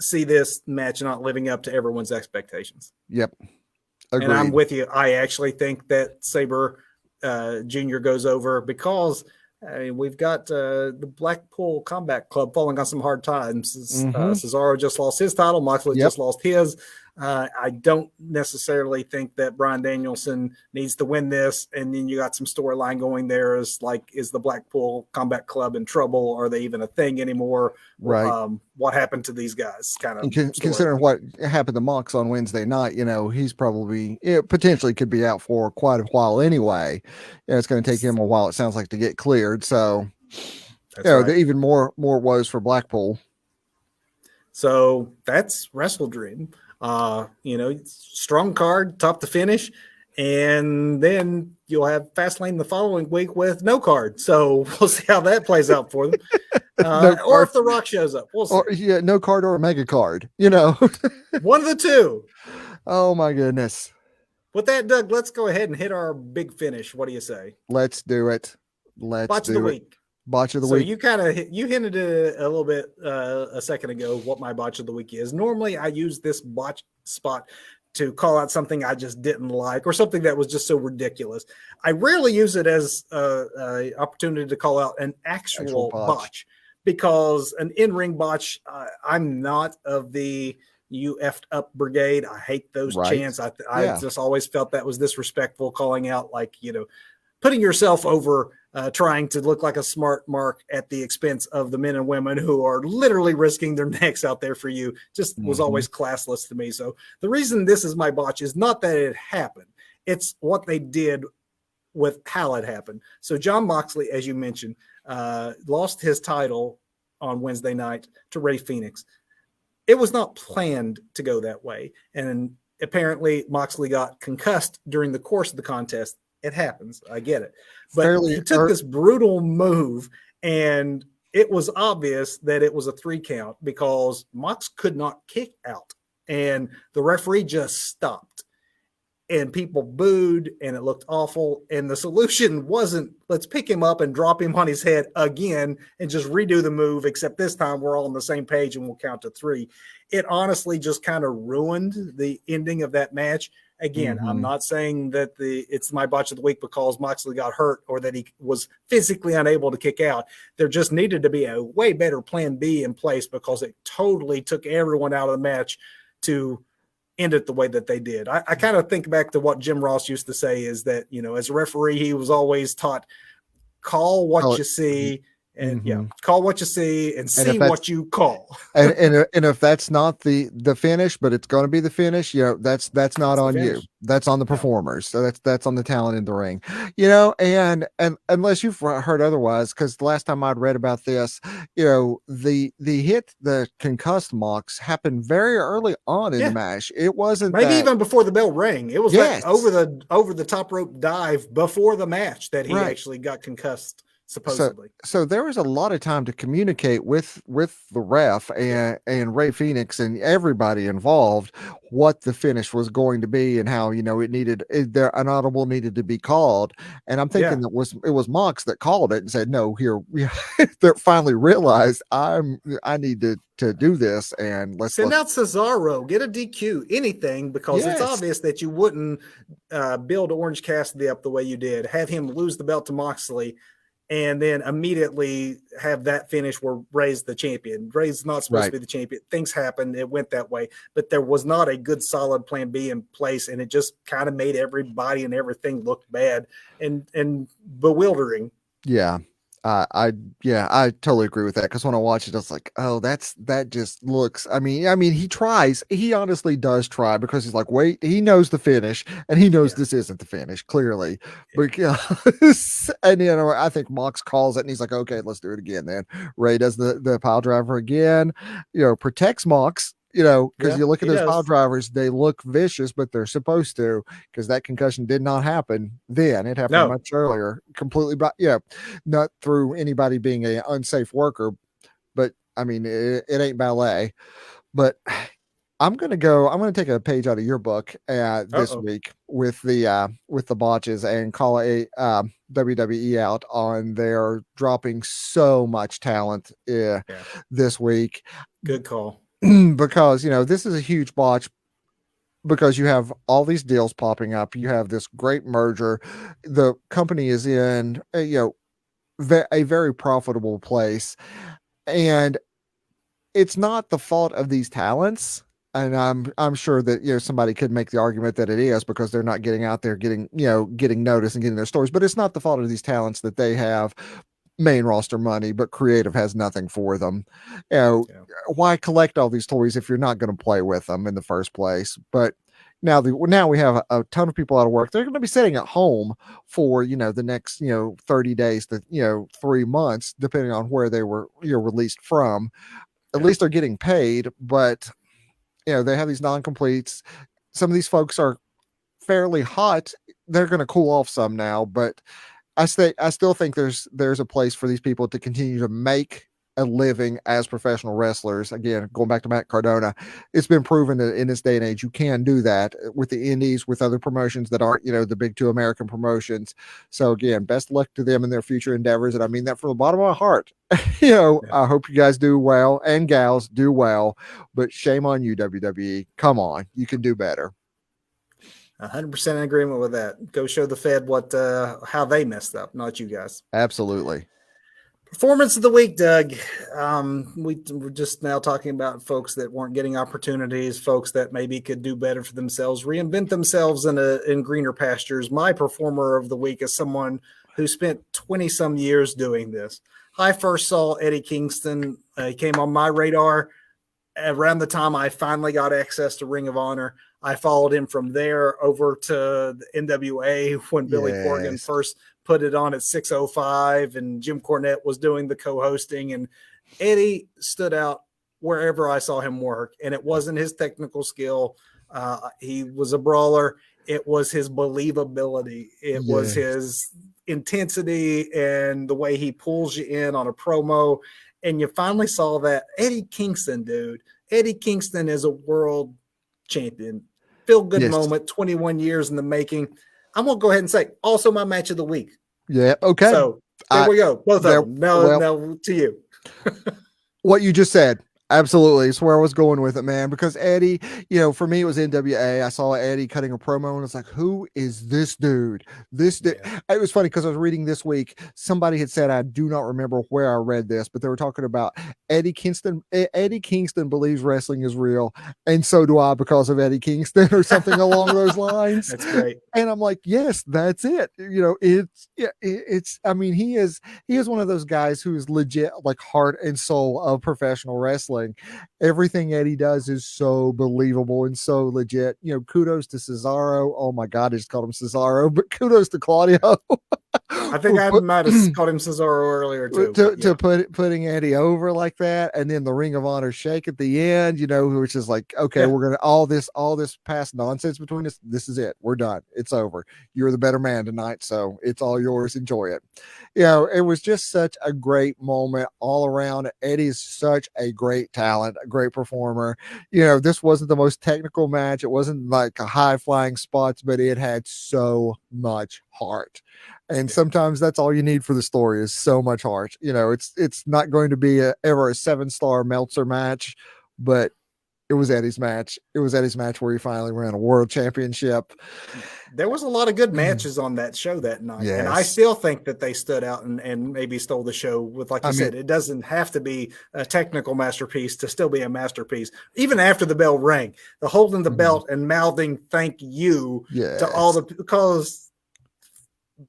see this match not living up to everyone's expectations. Yep. Agreed. And I'm with you. I actually think that Sabre Jr. goes over because I mean, we've got the Blackpool Combat Club falling on some hard times. Mm-hmm. Cesaro just lost his title. Moxley Yep. just lost his. I don't necessarily think that Bryan Danielson needs to win this. And then you got some storyline going there. Is the Blackpool Combat Club in trouble? Are they even a thing anymore? Right. What happened to these guys? Kind of And considering storyline. what happened to Mox on Wednesday night, he's probably potentially could be out for quite a while anyway. It's going to take him a while, it sounds like, to get cleared. So, That's right. even more woes for Blackpool. So that's Wrestledream. Strong card, top to finish. And then you'll have Fastlane the following week with no card. So we'll see how that plays out for them. No Or card, if The Rock shows up. We'll see. or no card or a mega card. One of the two. Oh my goodness. With that, Doug, let's go ahead and hit our big finish. What do you say? Let's do it. Botch of the week. Botch of the So week. you hinted it a little bit a second ago what my botch of the week is. Normally, I use this botch spot to call out something I just didn't like or something that was just so ridiculous. I rarely use it as an opportunity to call out an actual botch, because an in-ring botch, I'm not of the you effed up brigade. I hate those chants. I just always felt that was disrespectful, calling out putting yourself over, trying to look like a smart mark at the expense of the men and women who are literally risking their necks out there for you. Just was always classless to me. So the reason this is my botch is not that it happened. It's what they did with how it happened. So John Moxley, as you mentioned, lost his title on Wednesday night to Rey Fenix. It was not planned to go that way. And apparently Moxley got concussed during the course of the contest. It happens. I get it. But he took this brutal move, and it was obvious that it was a 3 count because Mox could not kick out. And the referee just stopped. And people booed, and it looked awful. And the solution wasn't, let's pick him up and drop him on his head again and just redo the move, except this time we're all on the same page and we'll count to 3. It honestly just kind of ruined the ending of that match. Again, I'm not saying that it's my botch of the week because Moxley got hurt or that he was physically unable to kick out. There just needed to be a way better plan B in place, because it totally took everyone out of the match to end it the way that they did. I kind of think back to what Jim Ross used to say, is that, as a referee, he was always taught, call what you see. And call what you see and see what you call. and if that's not the finish, but it's going to be the finish, that's not on you. That's on the performers. So that's on the talent in the ring, and unless you've heard otherwise, because the last time I'd read about this, the hit, the concussed Mox happened very early on in the match. It wasn't maybe even before the bell rang. It was that over the top rope dive before the match that he actually got concussed. Supposedly. So there was a lot of time to communicate with the ref and Rey Fenix and everybody involved what the finish was going to be and how, it needed an audible needed to be called. And I'm thinking it was Mox that called it and said, no, here they finally realized I need to do this, and let's send out Cesaro, get a DQ, anything, because it's obvious that you wouldn't build Orange Cassidy up the way you did, have him lose the belt to Moxley, and then immediately have that finish where Rey's the champion. Rey's not supposed to be the champion. Things happened. It went that way. But there was not a good, solid plan B in place, and it just kind of made everybody and everything look bad and bewildering. Yeah. I totally agree with that, because when I watch it, I was like, oh, that just looks. I mean, he tries. He honestly does try, because he's like, wait, he knows the finish, and he knows this isn't the finish, clearly. Because and I think Mox calls it, and he's like, okay, let's do it again. Then Rey does the pile driver again. Protects Mox. Because you look at those pile drivers, they look vicious, but they're supposed to, because that concussion did not happen then. It happened much earlier, completely, not through anybody being an unsafe worker. But I mean, it ain't ballet. But I'm going to take a page out of your book this week with the botches, and call a WWE out on their dropping so much talent this week. Good call. Because this is a huge botch, because you have all these deals popping up, you have this great merger, the company is in a very profitable place. And it's not the fault of these talents. And I'm sure that somebody could make the argument that it is because they're not getting out there getting noticed and getting their stories. But it's not the fault of these talents that they have main roster money, but creative has nothing for them. You know, Yeah. why collect all these toys if you're not going to play with them in the first place? But now we have a ton of people out of work. They're going to be sitting at home for the next 30 days to 3 months, depending on where they were released from. At Yeah. least they're getting paid, but they have these non-completes. Some of these folks are fairly hot. They're going to cool off some now, but I still think there's a place for these people to continue to make a living as professional wrestlers. Again, going back to Matt Cardona, it's been proven that in this day and age you can do that with the indies, with other promotions that aren't the big two American promotions. So again, best luck to them in their future endeavors, and I mean that from the bottom of my heart. Yeah. I hope you guys do well and gals do well, but shame on you, WWE. Come on, you can do better. 100% in agreement with that. Go show the Fed how they messed up, not you guys. Absolutely. Performance of the week, Doug. We're just now talking about folks that weren't getting opportunities, folks that maybe could do better for themselves, reinvent themselves in greener pastures. My performer of the week is someone who spent 20 some years doing this. I first saw Eddie Kingston. He came on my radar around the time I finally got access to Ring of Honor. I followed him from there over to the NWA when Billy Corgan first put it on at 6:05 and Jim Cornette was doing the co-hosting, and Eddie stood out wherever I saw him work. And it wasn't his technical skill. He was a brawler. It was his believability. It was his intensity and the way he pulls you in on a promo. And you finally saw that. Eddie Kingston, dude. Eddie Kingston is a world champion. Feel good moment, 21 years in the making. I'm going to go ahead and say also my match of the week. Yeah. Okay. So there we go. Both of them. Now to you. What you just said. Absolutely. It's where I was going with it, man. Because Eddie, for me, it was NWA. I saw Eddie cutting a promo and it's like, who is this dude? It was funny because I was reading this week. Somebody had said, I do not remember where I read this, but they were talking about Eddie Kingston. Eddie Kingston believes wrestling is real. And so do I because of Eddie Kingston or something along those lines. That's great. And I'm like, yes, that's it. I mean, he is one of those guys who's legit like heart and soul of professional wrestling. Everything Eddie does is so believable and so legit. Kudos to Cesaro. Oh my God, I just called him Cesaro, but kudos to Claudio. I think I might have called him Cesaro earlier too. To putting Eddie over like that, and then the Ring of Honor shake at the end, which is like, okay, we're gonna all this past nonsense between us. This is it. We're done. It's over. You're the better man tonight, so it's all yours. Enjoy it. It was just such a great moment all around. Eddie's such a great talent, a great performer. This wasn't the most technical match. It wasn't like a high flying spots, but it had so much heart. And sometimes that's all you need for the story is so much heart. It's not going to be ever a 7-star Meltzer match, but it was Eddie's match. It was Eddie's match where he finally ran a world championship. There was a lot of good matches on that show that night. Yes. And I still think that they stood out and maybe stole the show with, like you said, it doesn't have to be a technical masterpiece to still be a masterpiece. Even after the bell rang, the holding the belt and mouthing thank you to all because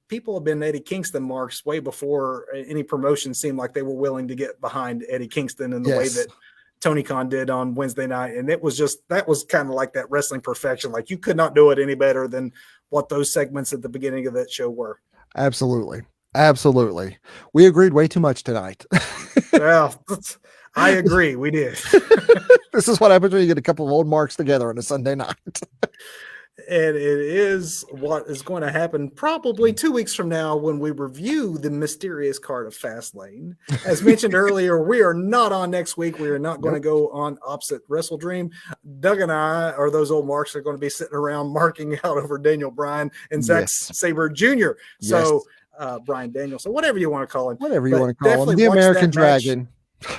people have been Eddie Kingston marks way before any promotion seemed like they were willing to get behind Eddie Kingston in the way that Tony Khan did on Wednesday night. And that was kind of like that wrestling perfection. Like you could not do it any better than what those segments at the beginning of that show were. Absolutely. Absolutely. We agreed way too much tonight. Well, I agree. We did. This is what happens when you get a couple of old marks together on a Sunday night. And it is what is going to happen probably 2 weeks from now when we review the mysterious card of Fastlane. As mentioned earlier, we are not on next week. We are not going to go on opposite Wrestledream. Doug and I, or those old marks, are going to be sitting around marking out over Daniel Bryan and Zack Sabre Jr. So Bryan Danielson, whatever you want to call him. Whatever you want to call him. The American Dragon.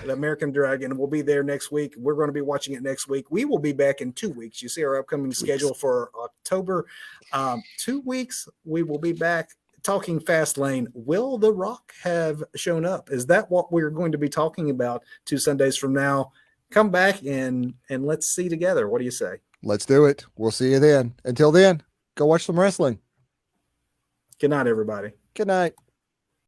The American Dragon will be there next week. We're going to be watching it next week. We will be back in 2 weeks. You see our upcoming schedule for October. 2 weeks, we will be back talking Fastlane. Will The Rock have shown up? Is that what we're going to be talking about 2 Sundays from now? Come back and let's see together. What do you say? Let's do it. We'll see you then. Until then, go watch some wrestling. Good night, everybody. Good night.